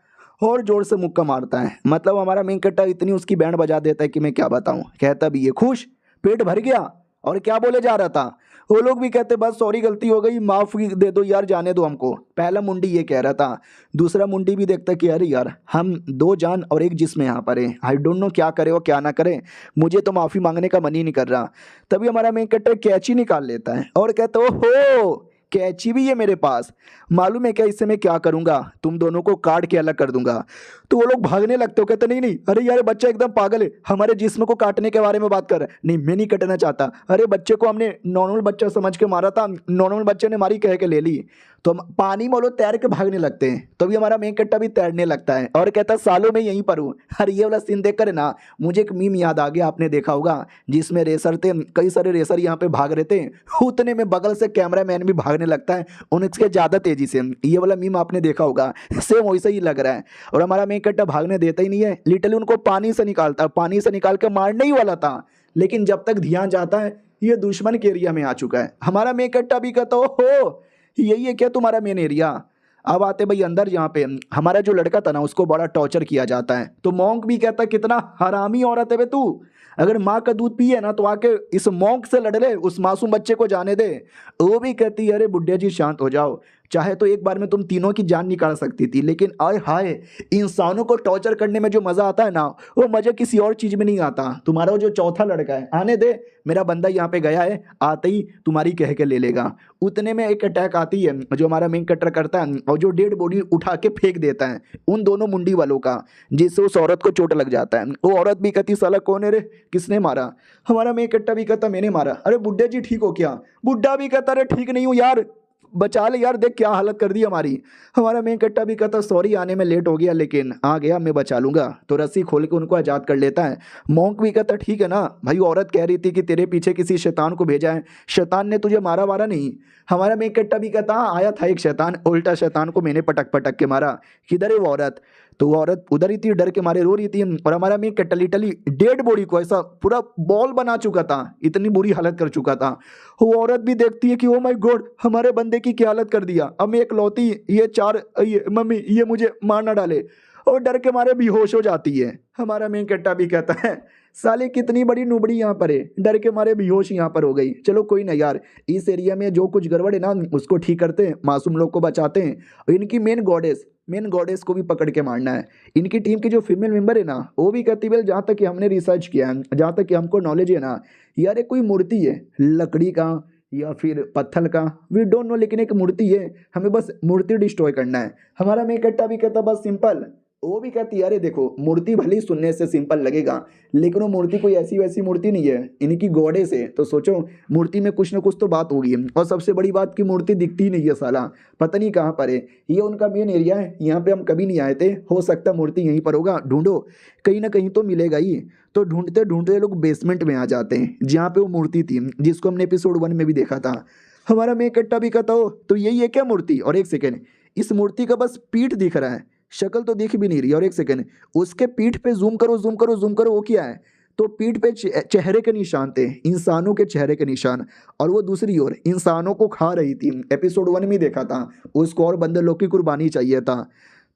और जोर से मुक्का मारता है। मतलब हमारा मेन कैरेक्टर इतनी उसकी बैंड बजा देता है कि मैं क्या बताऊं। कहता भी ये खुश, पेट भर गया, और क्या बोले जा रहा था। वो लोग भी कहते बस सॉरी गलती हो गई, माफ दे दो यार, जाने दो हमको। पहला मुंडी ये कह रहा था, दूसरा मुंडी भी देखता कि अरे यार हम दो जान और एक जिस्म यहाँ पर है, आई डोंट नो क्या करे और क्या ना करे, मुझे तो माफ़ी मांगने का मन ही नहीं कर रहा। तभी हमारा मेन कैरेक्टर कैची निकाल लेता है और कहता ओहो कैची भी है मेरे पास, मालूम है क्या इससे मैं क्या करूंगा, तुम दोनों को काट के अलग कर दूंगा। तो वो लोग भागने लगते हो, कहते नहीं नहीं, अरे यार बच्चा एकदम पागल है, हमारे जिस्म को काटने के बारे में बात कर रहा है, नहीं मैं नहीं कटना चाहता, अरे बच्चे को हमने नॉर्मल बच्चा समझ के मारा था, नॉर्मल बच्चे ने मारी कह के ले ली। तो हम पानी में वो लोग तैर के भागने लगते हैं, तो भी हमारा मेन कैरेक्टर भी तैरने लगता है और कहता है सालों में यहीं पर हूँ। अरे ये वाला सीन देख कर ना मुझे एक मीम याद आ गया, आपने देखा होगा जिसमें रेसर थे, कई सारे रेसर यहाँ पे भाग रहे थे, उतने में बगल से कैमरा मैन भी भागने लगता है उनसे ज़्यादा तेजी से। ये वाला मीम आपने देखा होगा, सेम वैसे ही लग रहा है। और हमारा मेन कैरेक्टर भागने देता ही नहीं है, लिटरली उनको पानी से निकालता है, पानी से निकाल के मारने ही वाला था, लेकिन जब तक ध्यान जाता है ये दुश्मन के एरिया में आ चुका है। हमारा मेन कैरेक्टर भी कहता हो यही है क्या तुम्हारा मेन एरिया। अब आते भाई अंदर, जहाँ पे हमारा जो लड़का था ना उसको बड़ा टॉर्चर किया जाता है। तो मॉन्क भी कहता है कितना हरामी औरत है बे तू, अगर माँ का दूध पिए ना तो आके इस मॉन्क से लड़ ले, उस मासूम बच्चे को जाने दे। वो भी कहती है अरे बुढ़िया जी शांत हो जाओ, चाहे तो एक बार में तुम तीनों की जान निकाल सकती थी, लेकिन आय हाय, इंसानों को टॉर्चर करने में जो मजा आता है ना, वो मजा किसी और चीज में नहीं आता। तुम्हारा वो जो चौथा लड़का है, आने दे, मेरा बंदा यहाँ पे गया है, आते ही तुम्हारी कह के ले लेगा। उतने में एक अटैक आती है जो हमारा मेन कटर करता है और जो डेड बॉडी उठा के फेंक देता है उन दोनों मुंडी वालों का, जिससे उस औरत को चोट लग जाता है। वो औरत भी कहती साला कौन है रे, किसने मारा? हमारा मेन कट्टा भी कहता मैंने मारा। अरे बुड्ढे जी ठीक हो क्या? बुड्ढा भी कहता अरे ठीक नहीं हूँ यार, बचा ले यार, देख क्या हालत कर दी हमारी। हमारा मेन कट्टा भी कहता सॉरी आने में लेट हो गया, लेकिन आ गया, मैं बचा लूंगा। तो रस्सी खोल के उनको आजाद कर लेता है। मॉन्क भी कहता ठीक है ना भाई, औरत कह रही थी कि तेरे पीछे किसी शैतान को भेजा है, शैतान ने तुझे मारा वारा नहीं। हमारा मेन कट्टा भी कहता हाँ आया था एक शैतान, उल्टा शैतान को मैंने पटक पटक के मारा। किधर है वो औरत? तो वो औरत उधर ही थी, डर के मारे रो रही थी। और हमारा मेन कट्टा लिटरली डेड बॉडी को ऐसा पूरा बॉल बना चुका था, इतनी बुरी हालत कर चुका था। वो औरत भी देखती है कि ओ माय गॉड, हमारे बंदे की क्या हालत कर दिया, अब मैं इकलौती, ये मम्मी ये मुझे मार ना डाले, और डर के मारे बेहोश हो जाती है। हमारा मेन कट्टा भी कहता है साले कितनी बड़ी नुबड़ी यहाँ पर है, डर के मारे बेहोश यहाँ पर हो गई। चलो कोई ना यार, इस एरिया में जो कुछ गड़बड़ है ना उसको ठीक करते हैं, मासूम लोग को बचाते हैं, और इनकी मेन गॉडेस को भी पकड़ के मारना है। इनकी टीम की जो फीमेल मेंबर है ना, वो भी कहती है जहाँ तक कि हमने रिसर्च किया है, जहाँ तक कि हमको नॉलेज है ना, यार ये कोई मूर्ति है लकड़ी का या फिर पत्थर का, वी डोंट नो, लेकिन एक मूर्ति है, हमें बस मूर्ति डिस्ट्रॉय करना है। हमारा मेन कट्टा भी कहता बस सिंपल। वो भी कहती है अरे देखो, मूर्ति भले ही सुनने से सिंपल लगेगा, लेकिन वो मूर्ति कोई ऐसी वैसी मूर्ति नहीं है, इनकी गॉडेस है, तो सोचो मूर्ति में कुछ ना कुछ तो बात होगी। और सबसे बड़ी बात की मूर्ति दिखती ही नहीं है साला, पता नहीं कहाँ पर है। ये उनका मेन एरिया है, यहाँ पे हम कभी नहीं आए थे, हो सकता मूर्ति यहीं पर होगा, ढूंढो, कहीं ना कहीं तो मिलेगा ही। तो ढूंढते ढूंढते लोग बेसमेंट में आ जाते हैं, जहाँ पे वो मूर्ति थी जिसको हमने एपिसोड 1 में भी देखा था। हमारा मेन कट्टा भी कहता हो तो यही है क्या मूर्ति? और एक सेकेंड, इस मूर्ति का बस पीठ दिख रहा है, शक्ल तो दिख भी नहीं रही। और एक सेकेंड, उसके पीठ पे जूम करो जूम करो जूम करो, वो क्या है? तो पीठ पे चेहरे के निशान थे, इंसानों के चेहरे के निशान, और वो दूसरी ओर इंसानों को खा रही थी। एपिसोड 1 में देखा था, उसको और बंदर लोग की कुर्बानी चाहिए था।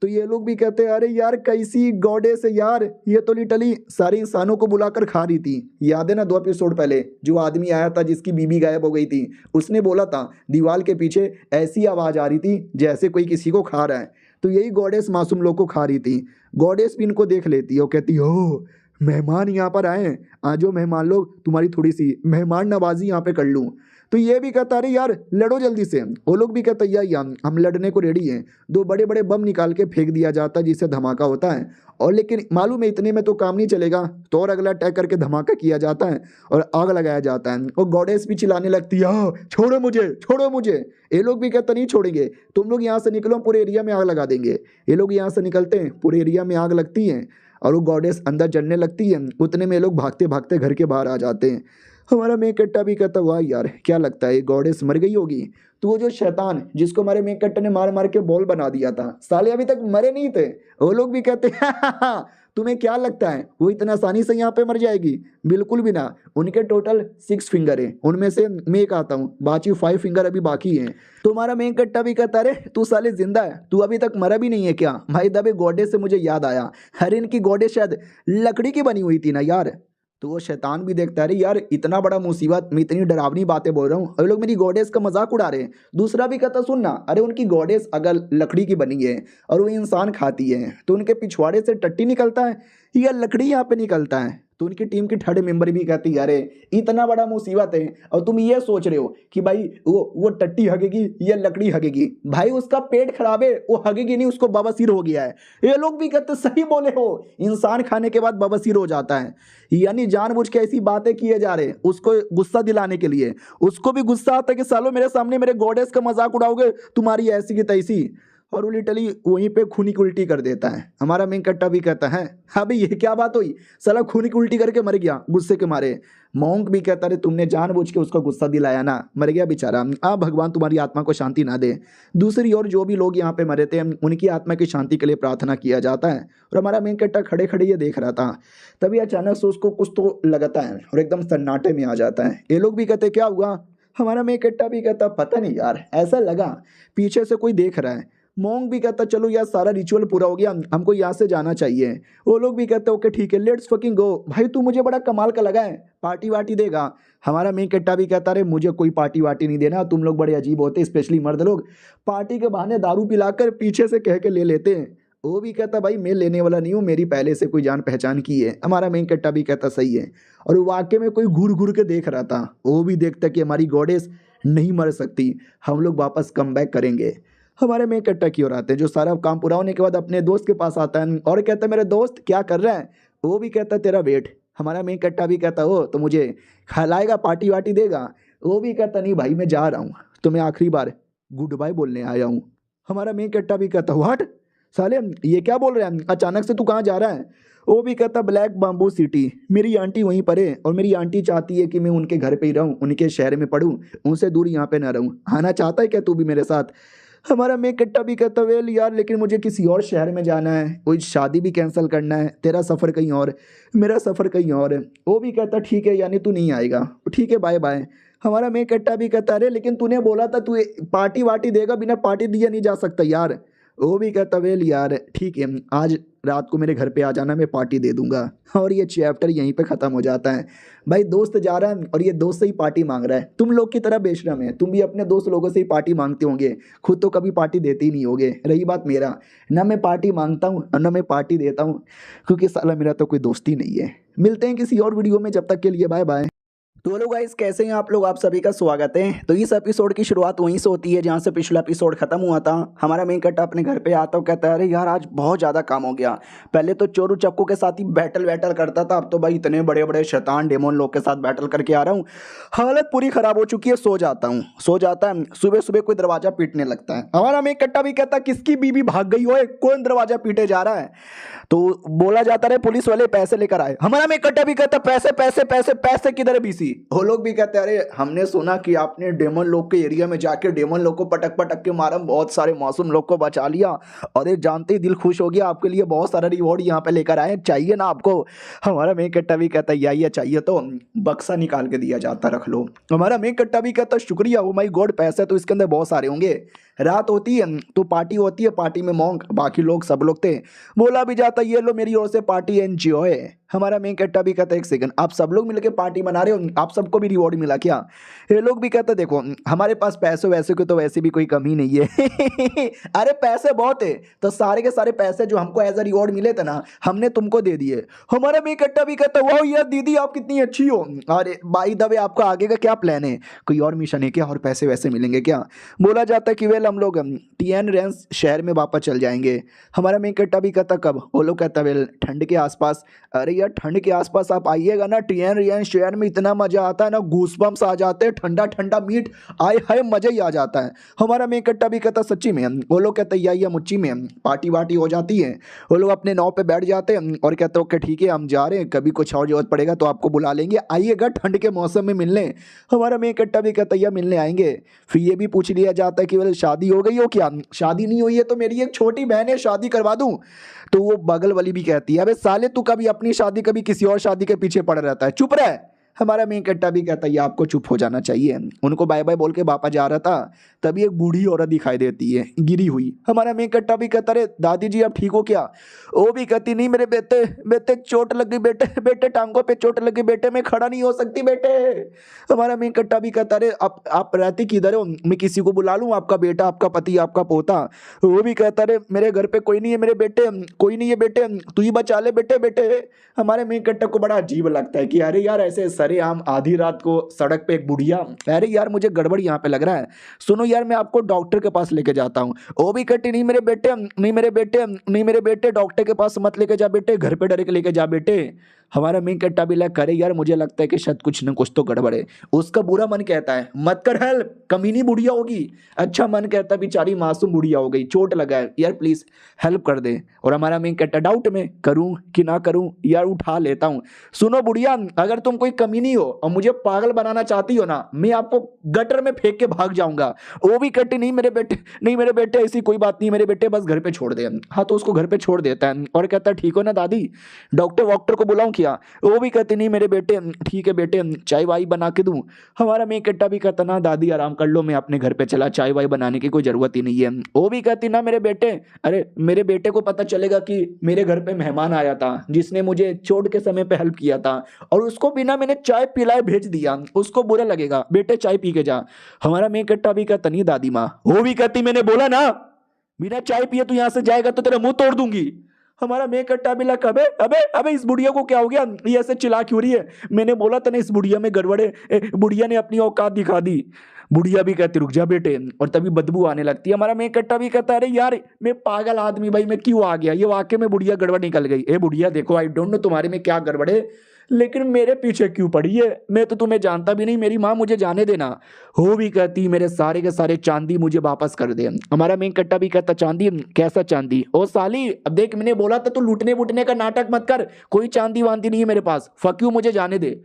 तो ये लोग भी कहते हैं अरे यार कैसी गॉडेस है यार, ये तो लिटरली सारे इंसानों को बुलाकर खा रही थी। याद है ना 2 एपिसोड पहले जो आदमी आया था जिसकी बीबी गायब हो गई थी, उसने बोला था दीवार के पीछे ऐसी आवाज़ आ रही थी जैसे कोई किसी को खा रहा है। तो यही गॉडेस मासूम लोग को खा रही थी। गॉडेस भी इनको देख लेती है और कहती हो मेहमान यहाँ पर आए हैं, आ जाओ मेहमान लोग, तुम्हारी थोड़ी सी मेहमान नवाजी यहाँ पे कर लूँ। तो ये भी कहता अरे यार लड़ो जल्दी से। वो लोग भी कहते यार हम लड़ने को रेडी हैं। 2 बड़े बड़े बम निकाल के फेंक दिया जाता है जिससे धमाका होता है, और लेकिन मालूम है इतने में तो काम नहीं चलेगा, तो और अगला अटैक करके धमाका किया जाता है और आग लगाया जाता है। और गॉडेस भी चिल्लाने लगती है छोड़ो मुझे छोड़ो मुझे। ये लोग भी कहते नहीं छोड़ेंगे, तुम लोग यहाँ से निकलो, पूरे एरिया में आग लगा देंगे। ये लोग यहाँ से निकलते हैं, पूरे एरिया में आग लगती है और वो गॉडेस अंदर जलने लगती है। उतने में लोग भागते भागते घर के बाहर आ जाते हैं। हमारा मेन कट्टा भी कहता वाह यार क्या लगता है गॉडेस मर गई होगी। तो वो जो शैतान जिसको हमारे मेन कट्टे ने मार मार के बॉल बना दिया था, साले अभी तक मरे नहीं थे। वो लोग भी कहते हैं तुम्हें क्या लगता है वो इतना आसानी से यहाँ पे मर जाएगी? बिल्कुल भी ना। उनके टोटल 6 फिंगर है, उनमें से मैं एक आता हूँ, बाकी 5 फिंगर अभी बाकी हैं। तो हमारा मेन कट्टा भी कहता है तू साले जिंदा है, तू अभी तक मरा भी नहीं है क्या? भाई दबे गॉडेस से मुझे याद आया, हर इनकी गॉडेस शायद लकड़ी की बनी हुई थी ना यार। तो वो शैतान भी देखता है अरे यार इतना बड़ा मुसीबत, मैं इतनी डरावनी बातें बोल रहा हूँ और लोग मेरी गॉडेस का मजाक उड़ा रहे हैं। दूसरा भी कहता सुनना, अरे उनकी गॉडेस अगर लकड़ी की बनी है और वो इंसान खाती है तो उनके पिछवाड़े से टट्टी निकलता है या लकड़ी यहाँ पे निकलता है? तो उनकी टीम की 3rd मेंबर भी कहती है अरे इतना बड़ा मुसीबत है और तुम ये सोच रहे हो कि भाई वो टट्टी हगेगी या लकड़ी हगेगी? भाई उसका पेट खराब है, वो हगेगी नहीं, उसको बवासीर हो गया है। ये लोग भी कहते सही बोले हो, इंसान खाने के बाद बवासीर हो जाता है। यानी जानबूझ के ऐसी बातें किए जा रहे उसको गुस्सा दिलाने के लिए। उसको भी गुस्सा आता है कि सालो मेरे सामने मेरे गॉडेस का मजाक उड़ाओगे, तुम्हारी ऐसी की तैसी, और वो लिटरली वहीं पे खूनी की उल्टी कर देता है। हमारा मेन कट्टा भी कहता है हाँ भाई ये क्या बात हुई, साला खूनी की उल्टी करके मर गया गुस्से के मारे। मॉन्क भी कहता है तुमने जानबूझ के उसको गुस्सा दिलाया ना, मर गया बेचारा, आप भगवान तुम्हारी आत्मा को शांति ना दे। दूसरी ओर जो भी लोग यहाँ पे मरे थे उनकी आत्मा की शांति के लिए प्रार्थना किया जाता है। और हमारा मेन कट्टा खड़े खड़े ये देख रहा था, तभी अचानक से उसको कुछ तो लगता है और एकदम सन्नाटे में आ जाता है। ये लोग भी कहते क्या हुआ? हमारा मेन कट्टा भी कहता पता नहीं यार, ऐसा लगा पीछे से कोई देख रहा है। मोंग भी कहता चलो यार सारा रिचुअल पूरा हो गया, हमको यहाँ से जाना चाहिए। वो लोग भी कहते ओके ठीक है लेट्स फकिंग गो। भाई तू मुझे बड़ा कमाल का लगा है, पार्टी वार्टी देगा? हमारा मेन कट्टा भी कहता अरे मुझे कोई पार्टी वार्टी नहीं देना, तुम लोग बड़े अजीब होते स्पेशली मर्द लोग, पार्टी के बहाने दारू पिलाकर पीछे से कह के ले लेते हैं। वो भी कहता भाई मैं लेने वाला नहीं हूँ, मेरी पहले से कोई जान पहचान की है। हमारा मेन कट्टा भी कहता सही है। और वाकई में कोई घूर घूर के देख रहा था, वो भी देखता कि हमारी गॉडेस नहीं मर सकती, हम लोग वापस कम बैक करेंगे। हमारे मेन कट्टा की ओर आते हैं जो सारा काम पूरा होने के बाद अपने दोस्त के पास आता है और कहता है मेरे दोस्त क्या कर रहा है? वो भी कहता तेरा वेट। हमारा मेन कट्टा भी कहता हो तो मुझे खिलाएगा, पार्टी वार्टी देगा? वो भी कहता नहीं भाई मैं जा रहा हूँ, तो मैं आखिरी बार गुड बाय बोलने आया हूँ। हमारा मेन कट्टा भी कहता व्हाट साले ये क्या बोल रहे हैं, अचानक से तू कहाँ जा रहा है? वो भी कहता ब्लैक बाम्बू सिटी, मेरी आंटी वहीं पर है और मेरी आंटी चाहती है कि मैं उनके घर पे ही रहूं, उनके शहर में पढूं, उनसे दूर यहाँ पे ना रहूं। आना चाहता है क्या तू भी मेरे साथ? हमारा मेन कट्टा भी कहता वेल यार लेकिन मुझे किसी और शहर में जाना है, कोई शादी भी कैंसिल करना है, तेरा सफ़र कहीं और, मेरा सफ़र कहीं और है। वो भी कहता ठीक है यानी तू नहीं आएगा, ठीक है बाय बाय। हमारा मेन कट्टा भी कहता अरे लेकिन तूने बोला था तू पार्टी वार्टी देगा, बिना पार्टी दिया नहीं जा सकता यार। वो भी कहता वेल यार ठीक है आज रात को मेरे घर पे आ जाना, मैं पार्टी दे दूंगा। और ये चैप्टर यहीं पे ख़त्म हो जाता है। भाई दोस्त जा रहा है और ये दोस्त से ही पार्टी मांग रहा है। तुम लोग की तरह बेशरम है, तुम भी अपने दोस्त लोगों से ही पार्टी मांगते होंगे, खुद तो कभी पार्टी देते ही नहीं होगे। रही बात मेरा, ना मैं पार्टी मांगता हूँ और ना मैं पार्टी देता हूँ, क्योंकि साला मेरा तो कोई दोस्त ही नहीं है। मिलते हैं किसी और वीडियो में, जब तक के लिए बाय बाय। तो हेलो गाइस कैसे हैं आप लोग, आप सभी का स्वागत है। तो इस एपिसोड की शुरुआत वहीं से होती है जहां से पिछला एपिसोड खत्म हुआ था। हमारा मेन कट्टा अपने घर पे आता है, कहता है अरे यार आज बहुत ज़्यादा काम हो गया। पहले तो चोरू चक्कू के साथ ही बैटल करता था, अब तो भाई इतने बड़े बड़े शैतान डेमोन लोग के साथ बैटल करके आ रहा हूँ, हालत पूरी खराब हो चुकी है। सो जाता हूँ, सो जाता है, सुबह सुबह कोई दरवाजा पीटने लगता है। हमारा मेन कट्टा भी कहता किसकी बीबी भाग गई हो, कौन दरवाजा पीटे जा रहा है? तो बोला जाता रहे पुलिस वाले पैसे लेकर आए। हमारा मेन कट्टा भी कहता पैसे पैसे पैसे पैसे किधर है बीसी? वो लोग भी कहते अरे हमने सुना कि आपने डेमन लोग के एरिया में जाके डेमन लोग को पटक पटक के मारा, बहुत सारे मासूम लोग को बचा लिया और ये जानते ही दिल खुश हो गया, आपके लिए बहुत सारा रिवॉर्ड यहाँ पे लेकर आए, चाहिए ना आपको? हमारा मेन कट्टा भी कहता यही चाहिए तो बक्सा निकाल के दिया जाता, रख लो। हमारा मेन कट्टा भी कहता शुक्रिया, ओ माय गॉड पैसे तो इसके अंदर बहुत सारे होंगे। रात होती है तो पार्टी होती है, पार्टी में मोंग बाकी लोग सब लोग थे, बोला भी जाता ये लो मेरी ओर से पार्टी एंजॉय। हमारा मेन कट्टा भी कहता एक सेकंड, आप सब लोग मिलकर पार्टी मना रहे हो, आप सबको भी रिवॉर्ड मिला क्या? ये लोग भी कहते देखो हमारे पास पैसे वैसे की तो वैसे भी कोई कमी नहीं है अरे पैसे बहुत है तो सारे के सारे पैसे जो हमको एज अ रिवॉर्ड मिले थे ना हमने तुमको दे दिए। हमारा मेन कट्टा भी कहता वाह यार दीदी आप कितनी अच्छी हो, अरे बाई द वे आपका आगे का क्या प्लान है, कोई और मिशन है क्या और पैसे वैसे मिलेंगे क्या? बोला जाता है कि वेल हम लोग टीएन रेंस शहर में वापस चल जाएंगे। हमारा मेन कट्टा भी कहता कब? वो लोग कहता वेल ठंड के आसपास। अरे यार ठंड के आसपास आप आइएगा ना, टीएन रेंस शहर में इतना मजा आता है ना, गूसबम्स आ जाते हैं, ठंडा ठंडा मीट आए हाय मजा ही आ जाता है। हमारा मेन कट्टा भी कहता सच्ची में? वो लोग कहते या मुच्ची में पार्टी वार्टी हो जाती है। वो लोग अपने नाव पे बैठ जाते हैं और कहते ओके ठीक है हम जा रहे हैं, कभी कुछ और जरूरत पड़ेगा तो आपको बुला लेंगे, आइएगा ठंड के मौसम में मिलने। हमारा मेन कट्टा भी कहता या मिलने आएंगे। फिर ये भी पूछ लिया जाता है कि बोले शादी हो गई हो क्या? शादी नहीं हुई है तो मेरी एक छोटी बहन है, शादी करवा दूं? तो वो बगल वाली भी कहती है अबे साले तू कभी अपनी शादी कभी किसी और शादी के पीछे पड़ रहता है, चुप रह। हमारा मेन कट्टा भी कहता है आपको चुप हो जाना चाहिए। उनको बाय बाय बोल के वापस जा रहा था तभी एक बूढ़ी औरत दिखाई देती है गिरी हुई। हमारा मेन कट्टा भी कहता अरे दादी जी आप ठीक हो क्या? वो भी कहती नहीं मेरे बेटे बेटे चोट लग गई, बेटे बेटे टांगों पे चोट लग गई, बेटे मैं खड़ा नहीं हो सकती बेटे। हमारा मेन कट्टा भी कहता अरे आप रहती किधर हो, मैं किसी को बुला लूँ, आपका बेटा आपका पति आपका पोता? वो भी कहता अरे मेरे घर पे कोई नहीं है मेरे बेटे, कोई नहीं है बेटे, तू ही बचा ले बेटे बेटे। हमारे मेन कट्टा को बड़ा अजीब लगता है कि अरे यार ऐसे सरेआम आधी रात को सड़क पे एक बुढ़िया, अरे यार मुझे गड़बड़ यहाँ पे लग रहा है, सुनो यार मैं आपको डॉक्टर के पास लेके जाता हूँ। वो भी कट्टी नहीं मेरे बेटे नहीं मेरे बेटे नहीं मेरे बेटे, डॉक्टर के पास मत लेके जा बेटे, घर पे डायरेक्ट लेके जा बेटे। हमारा मेन कट्टा भी लग करे यार मुझे लगता है कि शायद कुछ न कुछ तो गड़बड़ है। उसका बुरा मन कहता है मत कर हेल्प, कमीनी बुढ़िया होगी। अच्छा मन कहता है बेचारी मासूम बुढ़िया हो गई, चोट लगा है यार प्लीज हेल्प कर दे। और हमारा मेन कट्टा डाउट में करूं कि ना करूं यार उठा लेता हूं। सुनो बुढ़िया अगर तुम कोई कमी आदमी नहीं हो और मुझे पागल बनाना चाहती हो ना, मैं आपको गटर में फेंक के भाग जाऊंगा। वो भी कहती नहीं मेरे बेटे, नहीं मेरे बेटे ऐसी कोई बात नहीं, मेरे बेटे बस घर पे छोड़ दे। हाँ तो उसको घर पे छोड़ देता है और कहता है ठीक हो ना दादी, डॉक्टर वॉक्टर को बुलाऊं क्या? वो भी कहती नहीं मेरे बेटे ठीक है बेटे, चाय वाई बना के दूं? हमारा मैं कट्टा भी कहता ना दादी आराम कर लो, मैं अपने घर पे चला, चाय वाई बनाने की कोई जरूरत ही नहीं है। वो भी कहती ना मेरे बेटे, अरे मेरे बेटे को पता चलेगा कि मेरे घर पे मेहमान आया था जिसने मुझे चोट के समय पे हेल्प किया था और उसको बिना मैंने चाय पिलाए भेज दिया, उसको बुरा लगेगा, बेटे चाय पी के जा। हमारा मैं कट्टा भी कहता नहीं दादी माँ। वो भी कहती मैंने बोला ना बिना चाय पिए तू यहां से जाएगा तो तेरा मुंह तोड़ दूंगी। हमारा मैं कट्टा भी लगा अबे अबे अबे इस बुढ़िया को क्या हो गया, ये ऐसे चिल्ला क्यों रही है? मैंने बोला था ना इस बुढ़िया में गड़बड़े। बुढ़िया ने अपनी औकात दिखा दी। बुढ़िया भी कहती रुक जा बेटे, और तभी बदबू आने लगती है। हमारा मैं कट्टा भी कहता अरे यार मैं पागल आदमी भाई, मैं क्यों आ गया, ये वाकई में बुढ़िया गड़बड़ निकल गई। ए बुढ़िया देखो आई डोंट नो तुम्हारे में क्या गड़बड़ है, लेकिन मेरे पीछे क्यों पड़ी है, मैं तो तुम्हें जानता भी नहीं, मेरी माँ मुझे जाने देना। हो भी कहती मेरे सारे के सारे चांदी मुझे वापस कर दे। हमारा मेन कट्टा भी कहता चांदी? कैसा चांदी? ओ साली अब देख मैंने बोला था तू लूटने वूटने का नाटक मत कर, कोई चांदी वांदी नहीं है मेरे पास, फक यू मुझे जाने दे।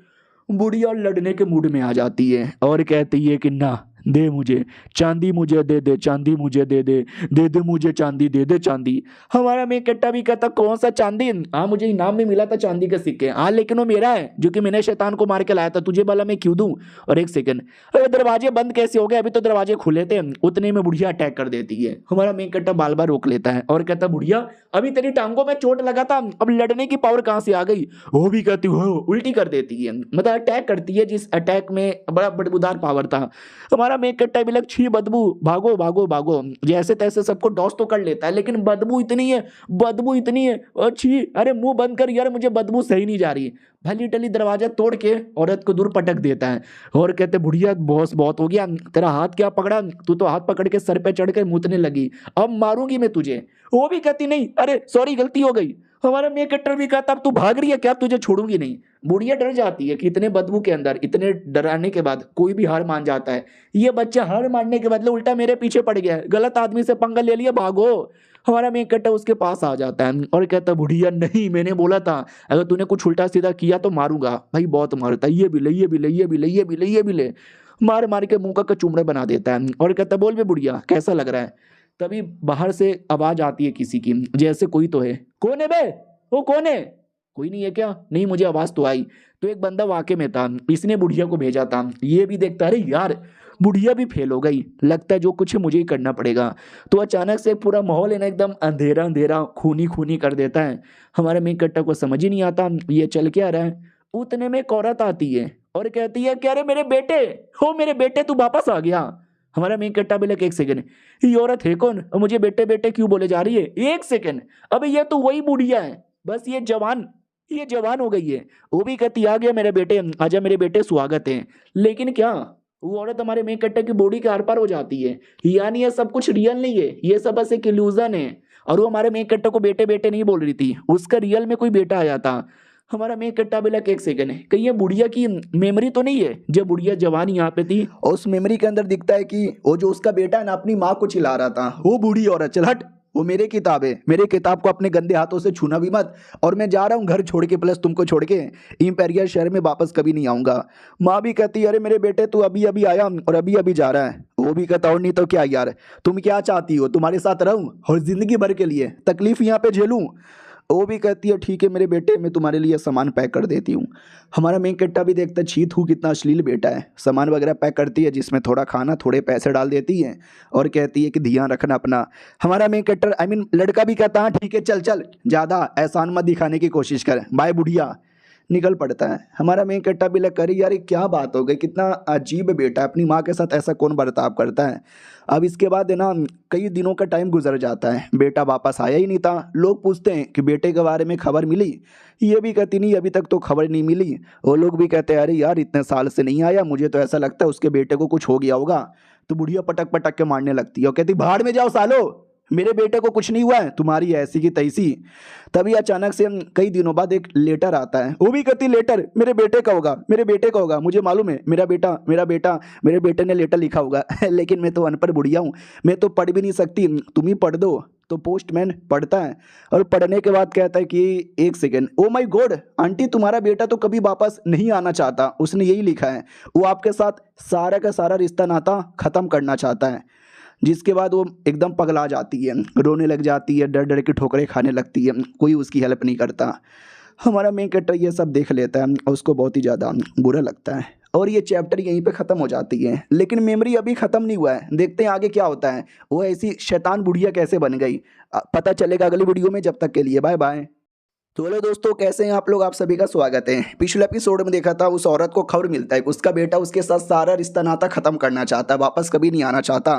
बुढ़िया लड़ने के मूड में आ जाती है और कहती है कि ना दे मुझे चांदी, मुझे दे दे चांदी, मुझे दे दे मुझे चांदी, दे दे चांदी। हमारा मैं कट्टा भी कहता कौन सा चांदी? हाँ मुझे इनाम में मिला था चांदी के सिक्के, हाँ लेकिन वो मेरा है जो कि मैंने शैतान को मार के लाया था, तुझे भला मैं क्यों दूं? और एक सेकंड, अरे दरवाजे बंद कैसे हो गए, अभी तो दरवाजे खुले थे। उतने में बुढ़िया अटैक कर देती है। हमारा मैं कट्टा बाल बार रोक लेता है और कहता बुढ़िया अभी तेरी टांगों में चोट लगा था, अब लड़ने की पावर कहां से आ गई? वो भी कहती हो उल्टी कर देती है, मतलब अटैक करती है जिस अटैक में बड़ा बदबूदार पावर था। हमारा मैं कट्टा भी लग छी बदबू, भागो भागो भागो, जैसे तैसे सबको डॉस तो कर लेता है लेकिन बदबू इतनी है, बदबू इतनी है, अच्छी अरे मुंह बंद कर यार, मुझे बदबू सही नहीं जा रही। भली टली दरवाजा तोड़ के औरत को दूर पटक देता है और कहते बुढ़िया बॉस बहुत हो गया, तेरा हाथ क्या पकड़ा, तू तो हाथ पकड़ के सर पे चढ़ के मुतने लगी, अब मारूंगी मैं तुझे। वो भी कहती नहीं अरे सॉरी गलती हो गई। हमारा मैं कट्टर भी कहता अब तू भाग रही है क्या, तुझे छोड़ूंगी नहीं। बुढ़िया डर जाती है कि इतने बदबू के अंदर इतने डराने के बाद कोई भी हार मान जाता है, ये बच्चा हार मानने के बदले उल्टा मेरे पीछे पड़ गया है, गलत आदमी से पंगा ले लिया, भागो। हमारा मैं कट्टा उसके पास आ जाता है और कहता बुढ़िया नहीं मैंने बोला था अगर तूने कुछ उल्टा सीधा किया तो मारूंगा। भाई बहुत मारता है, ये भी ले ये भी ले ये भी ले ये भी ले ये भी ले, मार मार के मुंह का चुमड़े बना देता है और कहता बोल बे बुढ़िया कैसा लग रहा है। तभी बाहर से आवाज आती है किसी की, जैसे कोई तो है। कौन है बे, वो कौन है? कोई नहीं है क्या? नहीं मुझे आवाज तो आई। तो एक बंदा वाकई में था, इसने बुढ़िया को भेजा था। ये भी देखता अरे यार बुढ़िया भी फेल हो गई, लगता है जो कुछ है मुझे ही करना पड़ेगा। तो अचानक से पूरा माहौल है ना एकदम अंधेरा अंधेरा खूनी खूनी कर देता है। हमारे मेन कट्टा को समझ ही नहीं आता ये चल क्या रहा है। उतने में एक औरत आती है और कहती है क्या रे मेरे बेटे, हो मेरे बेटे तू वापस आ गया। हमारा मेन कट्टा भी लग एक सेकंड, ये औरत है कौन और मुझे बेटे बेटे क्यों बोले जा रही है? एक सेकंड, अबे ये तो वही बुढ़िया है, बस ये जवान हो गई है। वो भी कहती आ गया मेरे बेटे, आजा मेरे बेटे स्वागत है। लेकिन क्या वो औरत हमारे मेन कट्टे की बॉडी के आर पार हो जाती है, यानी ये सब कुछ रियल नहीं है, ये सब बस एक इल्यूजन है। और वो हमारे मेन कट्टे को बेटे बेटे नहीं बोल रही थी, उसका रियल में कोई बेटा आया था। हमारा मेन कट्टा भी लग एक सेकंड है, कहीं ये बुढ़िया की मेमोरी तो नहीं है जब बुढ़िया जवान यहाँ पे थी? और उस मेमोरी के अंदर दिखता है कि वो जो उसका बेटा है ना अपनी माँ को चिल्ला रहा था, वो बूढ़ी औरत चल हट, वो मेरे किताब है, मेरे किताब को अपने गंदे हाथों से छूना भी मत, और मैं जा रहा हूँ घर छोड़ के, प्लस तुमको छोड़ के इम्पेरियल शहर में वापस कभी नहीं आऊंगा। माँ भी कहती है अरे मेरे बेटे तू अभी अभी आया और अभी अभी जा रहा है। वो भी कहता और नहीं तो क्या यार, तुम क्या चाहती हो, तुम्हारे साथ रहूं और जिंदगी भर के लिए तकलीफ यहाँ पे झेलूं? वो भी कहती है ठीक है मेरे बेटे, मैं तुम्हारे लिए सामान पैक कर देती हूँ। हमारा मेन कट्टा भी देखता है छीत हूँ कितना अश्लील बेटा है। सामान वगैरह पैक करती है जिसमें थोड़ा खाना थोड़े पैसे डाल देती है और कहती है कि ध्यान रखना अपना। हमारा मेन कट्टर लड़का भी कहता है ठीक है चल चल, ज़्यादा एहसान मत दिखाने की कोशिश कर, बाय बुढ़िया। निकल पड़ता है। हमारा मेन कट्टा भी लग कर यार क्या बात हो गई, कितना अजीब बेटा है, अपनी माँ के साथ ऐसा कौन बर्ताव करता है। अब इसके बाद है ना कई दिनों का टाइम गुजर जाता है, बेटा वापस आया ही नहीं था। लोग पूछते हैं कि बेटे के बारे में खबर मिली, ये भी कहती नहीं अभी तक तो खबर नहीं मिली। वो लोग भी कहते हैं अरे यार इतने साल से नहीं आया, मुझे तो ऐसा लगता है उसके बेटे को कुछ हो गया होगा। तो बुढ़िया पटक पटक के मारने लगती है और कहती भाड़ में जाओ सालो, मेरे बेटे को कुछ नहीं हुआ है, तुम्हारी ऐसी की तैसी। तभी अचानक से कई दिनों बाद एक लेटर आता है। वो भी कहती लेटर मेरे बेटे का होगा, मेरे बेटे का होगा, मुझे मालूम है, मेरा बेटा मेरा बेटा मेरे बेटे ने लेटर लिखा होगा लेकिन मैं तो अनपढ़ बुढ़िया हूँ, मैं तो पढ़ भी नहीं सकती, तुम ही पढ़ दो। तो पोस्टमैन पढ़ता है और पढ़ने के बाद कहता है कि एक second, oh my God aunty तुम्हारा बेटा तो कभी वापस नहीं आना चाहता, उसने यही लिखा है, वो आपके साथ सारा का सारा रिश्ता नाता ख़त्म करना चाहता है। जिसके बाद वो एकदम पगला जाती है, रोने लग जाती है, डर डर के ठोकरें खाने लगती है, कोई उसकी हेल्प नहीं करता। हमारा मेन कैरेक्टर ये सब देख लेता है और उसको बहुत ही ज़्यादा बुरा लगता है और ये चैप्टर यहीं पे ख़त्म हो जाती है। लेकिन मेमोरी अभी ख़त्म नहीं हुआ है, देखते हैं आगे क्या होता है, वो ऐसी शैतान बुढ़िया कैसे बन गई, पता चलेगा अगली वीडियो में। जब तक के लिए बाय बाय। तो हेलो दोस्तों, कैसे हैं आप लोग? आप सभी का स्वागत है। पिछले एपिसोड में देखा था उस औरत को खबर मिलता है कि उसका बेटा उसके साथ सारा रिश्ता नाता खत्म करना चाहता है, वापस कभी नहीं आना चाहता।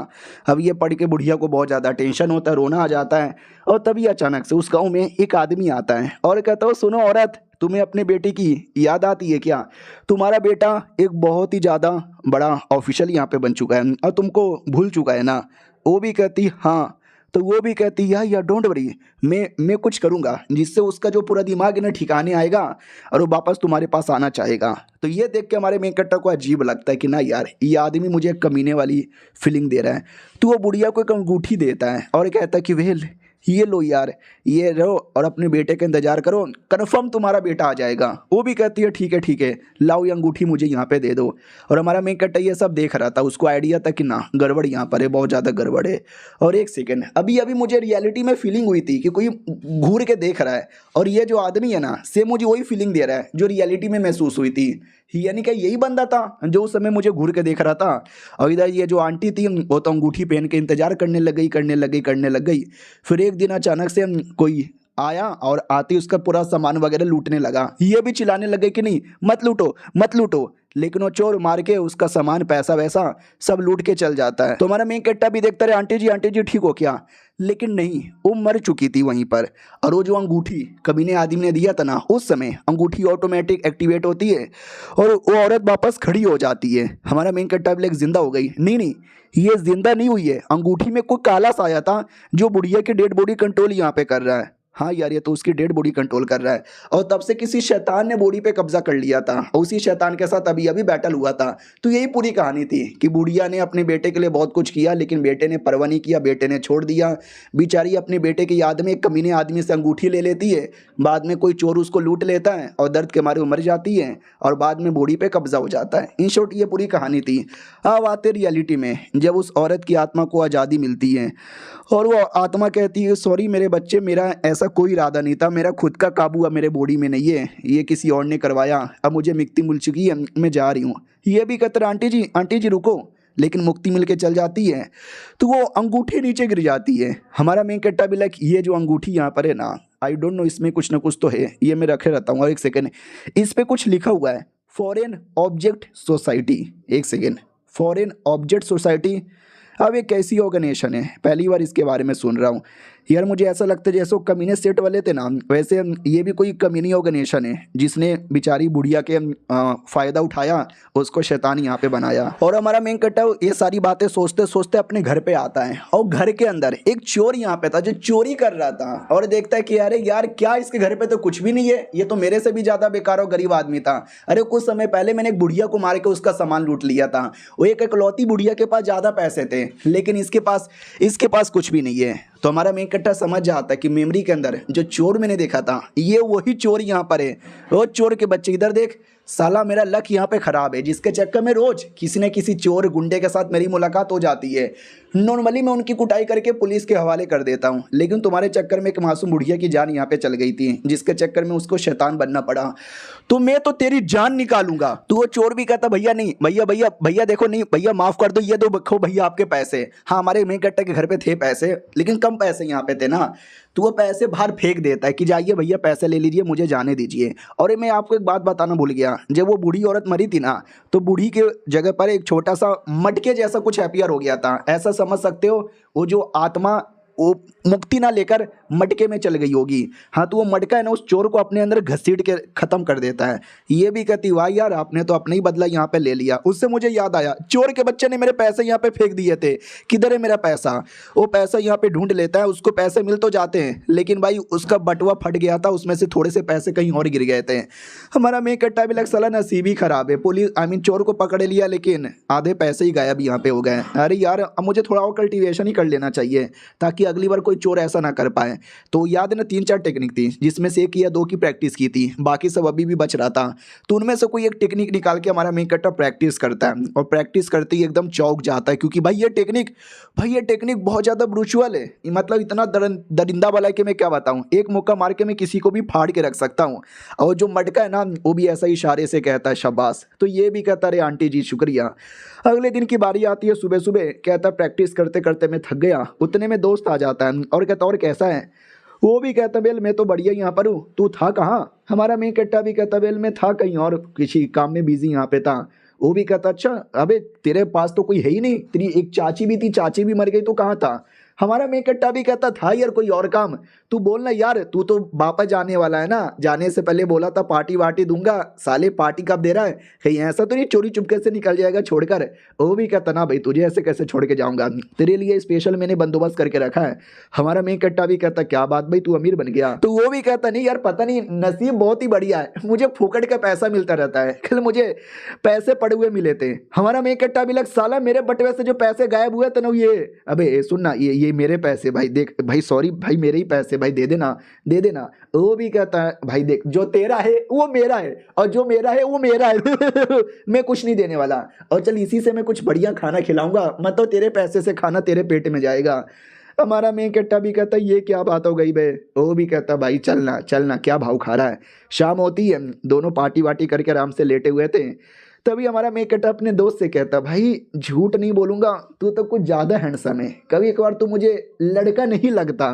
अब ये पढ़ के बुढ़िया को बहुत ज़्यादा टेंशन होता है, रोना आ जाता है। और तभी अचानक से उस गाँव में एक आदमी आता है और कहता है, सुनो औरत, तुम्हें अपने बेटे की याद आती है क्या? तुम्हारा बेटा एक बहुत ही ज़्यादा बड़ा ऑफिशियल यहाँ पे बन चुका है और तुमको भूल चुका है ना? वो भी कहती हाँ। तो वो भी कहती है या डोंट वरी, मैं कुछ करूँगा जिससे उसका जो पूरा दिमाग है ना ठिकाने आएगा और वो वापस तुम्हारे पास आना चाहेगा। तो ये देख के हमारे मेन कैरेक्टर को अजीब लगता है कि ना यार, ये आदमी मुझे एक कमीने वाली फीलिंग दे रहा है। तो वो बुढ़िया को एक अंगूठी देता है और कहता है कि वेल ये लो यार, ये रहो और अपने बेटे का इंतजार करो, कन्फर्म तुम्हारा बेटा आ जाएगा। वो भी कहती है ठीक है, लाओ ये अंगूठी मुझे यहाँ पे दे दो। और हमारा मेन कैरेक्टर ये सब देख रहा था, उसको आइडिया था कि ना गड़बड़ यहाँ पर है, बहुत ज़्यादा गड़बड़ है। और एक सेकेंड, अभी मुझे रियलिटी में फीलिंग हुई थी कि कोई घूर के देख रहा है और ये जो आदमी है ना सेम मुझे वही फीलिंग दे रहा है जो रियलिटी में महसूस हुई थी। यानी कि यही बंदा था जो उस समय मुझे घूर के देख रहा था। और इधर ये जो आंटी थी वो तो अंगूठी पहन के इंतजार करने लग गई। फिर एक दिन अचानक से कोई आया और आते उसका पूरा सामान वगैरह लूटने लगा। ये भी चिल्लाने लगे कि नहीं मत लूटो मत लूटो, लेकिन वो चोर मार के उसका सामान पैसा वैसा सब लूट के चल जाता है। तो हमारा मेन कैरेक्टर भी देखता रहे आंटी जी ठीक हो क्या? लेकिन नहीं, वो मर चुकी थी वहीं पर। और वो जो अंगूठी कमीने आदमी ने दिया था ना, उस समय अंगूठी ऑटोमेटिक एक्टिवेट होती है और वो औरत वापस खड़ी हो जाती है। हमारा मेन कैरेक्टर भी जिंदा हो गई। नहीं, ये जिंदा नहीं हुई है, अंगूठी में कोई काला सा आया था जो बुढ़िया की डेड बॉडी कंट्रोल यहाँ पे कर रहा है। हाँ यार, ये तो उसकी डेड बॉडी कंट्रोल कर रहा है और तब से किसी शैतान ने बॉडी पे कब्जा कर लिया था और उसी शैतान के साथ अभी बैटल हुआ था। तो यही पूरी कहानी थी कि बुढ़िया ने अपने बेटे के लिए बहुत कुछ किया लेकिन बेटे ने परवाह नहीं किया, बेटे ने छोड़ दिया। बेचारी अपने बेटे की याद में एक कमीने आदमी से अंगूठी ले लेती है, बाद में कोई चोर उसको लूट लेता है और दर्द के मारे वो मर जाती है और बाद में बॉडी पे कब्जा हो जाता है। इन शॉर्ट ये पूरी कहानी थी। अब आते रियलिटी में, जब उस औरत की आत्मा को आज़ादी मिलती है और वो आत्मा कहती है सॉरी मेरे बच्चे, मेरा ऐसा कोई इरादा नहीं था, मेरा खुद का काबू अब मेरे बॉडी में नहीं है, ये किसी और ने करवाया, अब मुझे मुक्ति मिल चुकी है, मैं जा रही हूँ। ये भी कहते आंटी जी रुको, लेकिन मुक्ति मिल के चल जाती है तो वो अंगूठी नीचे गिर जाती है। हमारा मेन कैरेक्टर भी लाइक ये जो अंगूठी यहाँ पर है ना, आई डोंट नो, इसमें कुछ ना कुछ तो है, ये मैं रखे रहता हूँ। और एक सेकेंड, इस पर कुछ लिखा हुआ है फॉरेन ऑब्जेक्ट सोसाइटी। एक सेकेंड, फॉरेन ऑब्जेक्ट सोसाइटी, अब ये कैसी ऑर्गेनाइजेशन है? पहली बार इसके बारे में सुन रहा हूँ यार। मुझे ऐसा लगता है जैसे वो कमीने सेट वाले थे ना, वैसे ये भी कोई कमीनी ऑर्गेनाइजेशन है जिसने बेचारी बुढ़िया के फ़ायदा उठाया, उसको शैतान यहाँ पे बनाया। और हमारा मेन कैरेक्टर ये सारी बातें सोचते सोचते अपने घर पे आता है और घर के अंदर एक चोर यहाँ पे था जो चोरी कर रहा था और देखता है कि अरे यार क्या इसके घर पे तो कुछ भी नहीं है, ये तो मेरे से भी ज़्यादा बेकार और गरीब आदमी था। अरे कुछ समय पहले मैंने एक बुढ़िया को मार के उसका सामान लूट लिया था। वो एक इकलौती बुढ़िया के पास ज़्यादा पैसे थे लेकिन इसके पास कुछ भी नहीं है। तो हमारा मेन कैरेक्टर समझ जाता है कि मेमोरी के अंदर जो चोर मैंने देखा था ये वही चोर यहाँ पर है। वो चोर के बच्चे, इधर देख साला, मेरा लक यहाँ पे ख़राब है जिसके चक्कर में रोज़ किसी न किसी चोर गुंडे के साथ मेरी मुलाकात हो जाती है। नॉर्मली मैं उनकी कुटाई करके पुलिस के हवाले कर देता हूँ, लेकिन तुम्हारे चक्कर में एक मासूम बुढ़िया की जान यहाँ पे चल गई थी जिसके चक्कर में उसको शैतान बनना पड़ा। तो मैं तो तेरी जान निकालूंगा। तो वो चोर भी कहता भैया नहीं, भैया देखो, नहीं भैया माफ़ कर दो, ये दो बखो भैया आपके पैसे। हाँ, हमारे मेन कैरेक्टर के घर पे थे पैसे लेकिन कम पैसे यहाँ पे थे ना, तो वो पैसे बाहर फेंक देता है कि जाइए भैया पैसे ले लीजिए, मुझे जाने दीजिए। और मैं आपको एक बात बताना भूल गया, जब वो बूढ़ी औरत मरी थी ना, तो बूढ़ी के जगह पर एक छोटा सा मटके जैसा कुछ अपीयर हो गया था। ऐसा समझ सकते हो वो जो आत्मा वो मुक्ति ना लेकर मटके में चल गई होगी। हाँ, तो वो मटका है ना उस चोर को अपने अंदर घसीट के ख़त्म कर देता है। ये भी कहती वाह यार, आपने तो अपना ही बदला यहाँ पे ले लिया। उससे मुझे याद आया, चोर के बच्चे ने मेरे पैसे यहाँ पे फेंक दिए थे, किधर है मेरा पैसा? वो पैसा यहाँ पे ढूंढ लेता है, उसको पैसे मिल तो जाते हैं लेकिन भाई उसका बटुआ फट गया था, उसमें से थोड़े से पैसे कहीं और गिर गए थे। हमारा मेन कैरेक्टर भी लग साला नसीब ही खराब है, पुलिस चोर को पकड़ लिया लेकिन आधे पैसे ही गायब यहाँ पे हो गए। अरे यार, अब मुझे थोड़ा और कल्टिवेशन ही कर लेना चाहिए ताकि अगली बार कोई चोर ऐसा ना कर पाए। तो याद है ना 3-4 टेक्निक थी, जिसमें से 1 या 2 की प्रैक्टिस की थी, बाकी सब अभी भी बच रहा था। तो उनमें से कोई एक टेक्निक निकाल के हमारा मेन कट्टा प्रैक्टिस करता है और प्रैक्टिस करते ही एकदम चौंक जाता है, क्योंकि भाई ये टेक्निक बहुत ज़्यादा ब्रूचुअल है। मतलब इतना दरिंदा वाला है कि मैं क्या बताऊँ, एक मुक्का मार के मैं किसी को भी फाड़ के रख सकता हूँ। और जो मटका है ना वो भी ऐसा इशारे से कहता है शाबाश। तो ये भी कहता है अरे आंटी जी शुक्रिया। अगले दिन की बारी आती है, सुबह सुबह कहता है प्रैक्टिस करते करते मैं थक गया। उतने में दोस्त आ जाता है और कहता और कैसा है। वो भी कहता बेल मैं तो बढ़िया यहाँ पर हूँ, तू था कहाँ। हमारा मेन कट्टा भी कहता बेल मैं था कहीं और किसी काम में बिजी यहाँ पे था। वो भी कहता अच्छा अबे तेरे पास तो कोई है ही नहीं, तेरी एक चाची भी थी, चाची भी मर गई, तो कहाँ था। हमारा मेन कट्टा भी कहता था यार कोई और काम, तू बोलना यार, तू तो वापस जाने वाला है ना, जाने से पहले बोला था पार्टी वार्टी दूंगा, साले पार्टी कब दे रहा है, कहीं ऐसा तो नहीं चोरी चुपके से निकल जाएगा छोड़कर। वो भी कहता ना भाई तुझे ऐसे कैसे छोड़ के जाऊंगा, तेरे लिए स्पेशल मैंने बंदोबस्त करके रखा है। हमारा मेन कट्टा भी कहता क्या बात भाई तू अमीर बन गया। तो वो भी कहता नहीं यार पता नहीं नसीब बहुत ही बढ़िया है, मुझे फुकट का पैसा मिलता रहता है, कल मुझे पैसे पड़े हुए मिले थे। हमारा मेन कट्टा भी लग साला मेरे बटवे से जो पैसे गायब हुए थे ना, ये अबे सुन ना ये मेरे पैसे भाई, देख भाई सॉरी भाई मेरे ही पैसे भाई, दे देना दे देना। वो भी कहता है भाई देख जो तेरा है वो मेरा है और जो मेरा है वो मेरा है मैं कुछ नहीं देने वाला, और चल इसी से मैं कुछ बढ़िया खाना खिलाऊंगा, मतलब तेरे पैसे से खाना तेरे पेट में जाएगा। हमारा मेन कट्टा भी कहता ये क्या बात हो गई बे। वो भी कहता भाई चलना चलना क्या भाव खा रहा है। शाम होती है, दोनों पार्टी वार्टी करके आराम से लेटे हुए थे। तभी हमारा मेन कट्टा अपने दोस्त से कहता भाई झूठ नहीं बोलूंगा तू तो कुछ ज़्यादा हैंडसम है, कभी एक बार तू मुझे लड़का नहीं लगता।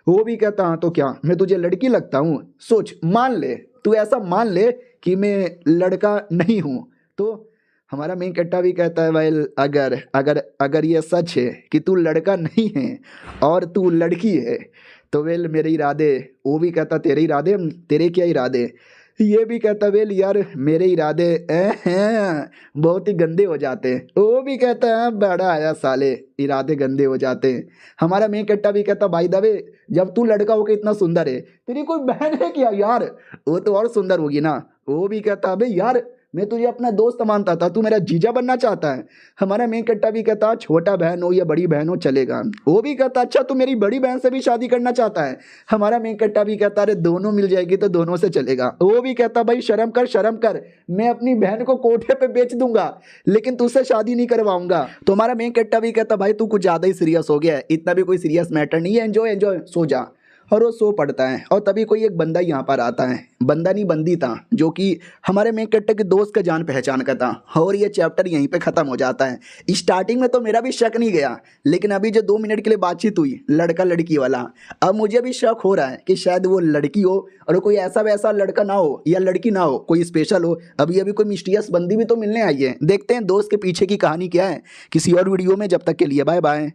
वो भी कहता हाँ तो क्या मैं तुझे लड़की लगता हूँ, सोच मान ले, तू ऐसा मान ले कि मैं लड़का नहीं हूँ। तो हमारा मेन कट्टा भी कहता है भाई अगर अगर अगर ये सच है कि तू लड़का नहीं है और तू लड़की है तो वेल मेरे इरादे। वो भी कहता तेरे इरादे, तेरे क्या इरादे। ये भी कहता वेल यार मेरे इरादे हैं बहुत ही गंदे हो जाते हैं। वो भी कहता है बड़ा आया साले, इरादे गंदे हो जाते हैं। हमारा मेन कट्टा भी कहता भाई दबे जब तू लड़का होकर इतना सुंदर है, तेरी कोई बहन है क्या यार, वो तो और सुंदर होगी ना। वो भी कहता अबे यार मैं तुझे अपना दोस्त मानता था, तू मेरा जीजा बनना चाहता है। हमारा मेन कट्टा भी कहता छोटा बहन हो या बड़ी बहन हो चलेगा। वो भी कहता अच्छा तू मेरी बड़ी बहन से भी शादी करना चाहता है। हमारा मेन कट्टा भी कहता अरे दोनों मिल जाएगी तो दोनों से चलेगा। वो भी कहता भाई शर्म कर, मैं अपनी बहन को कोठे पे बेच दूंगा लेकिन तुझसे शादी नहीं करवाऊंगा। तो हमारा मेन कट्टा भी कहता भाई तू कुछ ज़्यादा ही सीरियस हो गया है, इतना भी कोई सीरियस मैटर नहीं है, एंजॉय एंजॉय सो जा। और वो सो पड़ता है। और तभी कोई एक बंदा यहाँ पर आता है, बंदा नहीं बंदी था, जो कि हमारे मेन कट्टे के दोस्त का जान पहचान का था। और ये चैप्टर यहीं पे ख़त्म हो जाता है। स्टार्टिंग में तो मेरा भी शक नहीं गया, लेकिन अभी जो 2 मिनट के लिए बातचीत हुई लड़का लड़की वाला, अब मुझे भी शक हो रहा है कि शायद वो लड़की हो और कोई ऐसा वैसा लड़का ना हो या लड़की ना हो, कोई स्पेशल हो। अभी कोई मिस्टीरियस बंदी भी तो मिलने आई है। देखते हैं दोस्त के पीछे की कहानी क्या है किसी और वीडियो में। जब तक के लिए बाय बाय।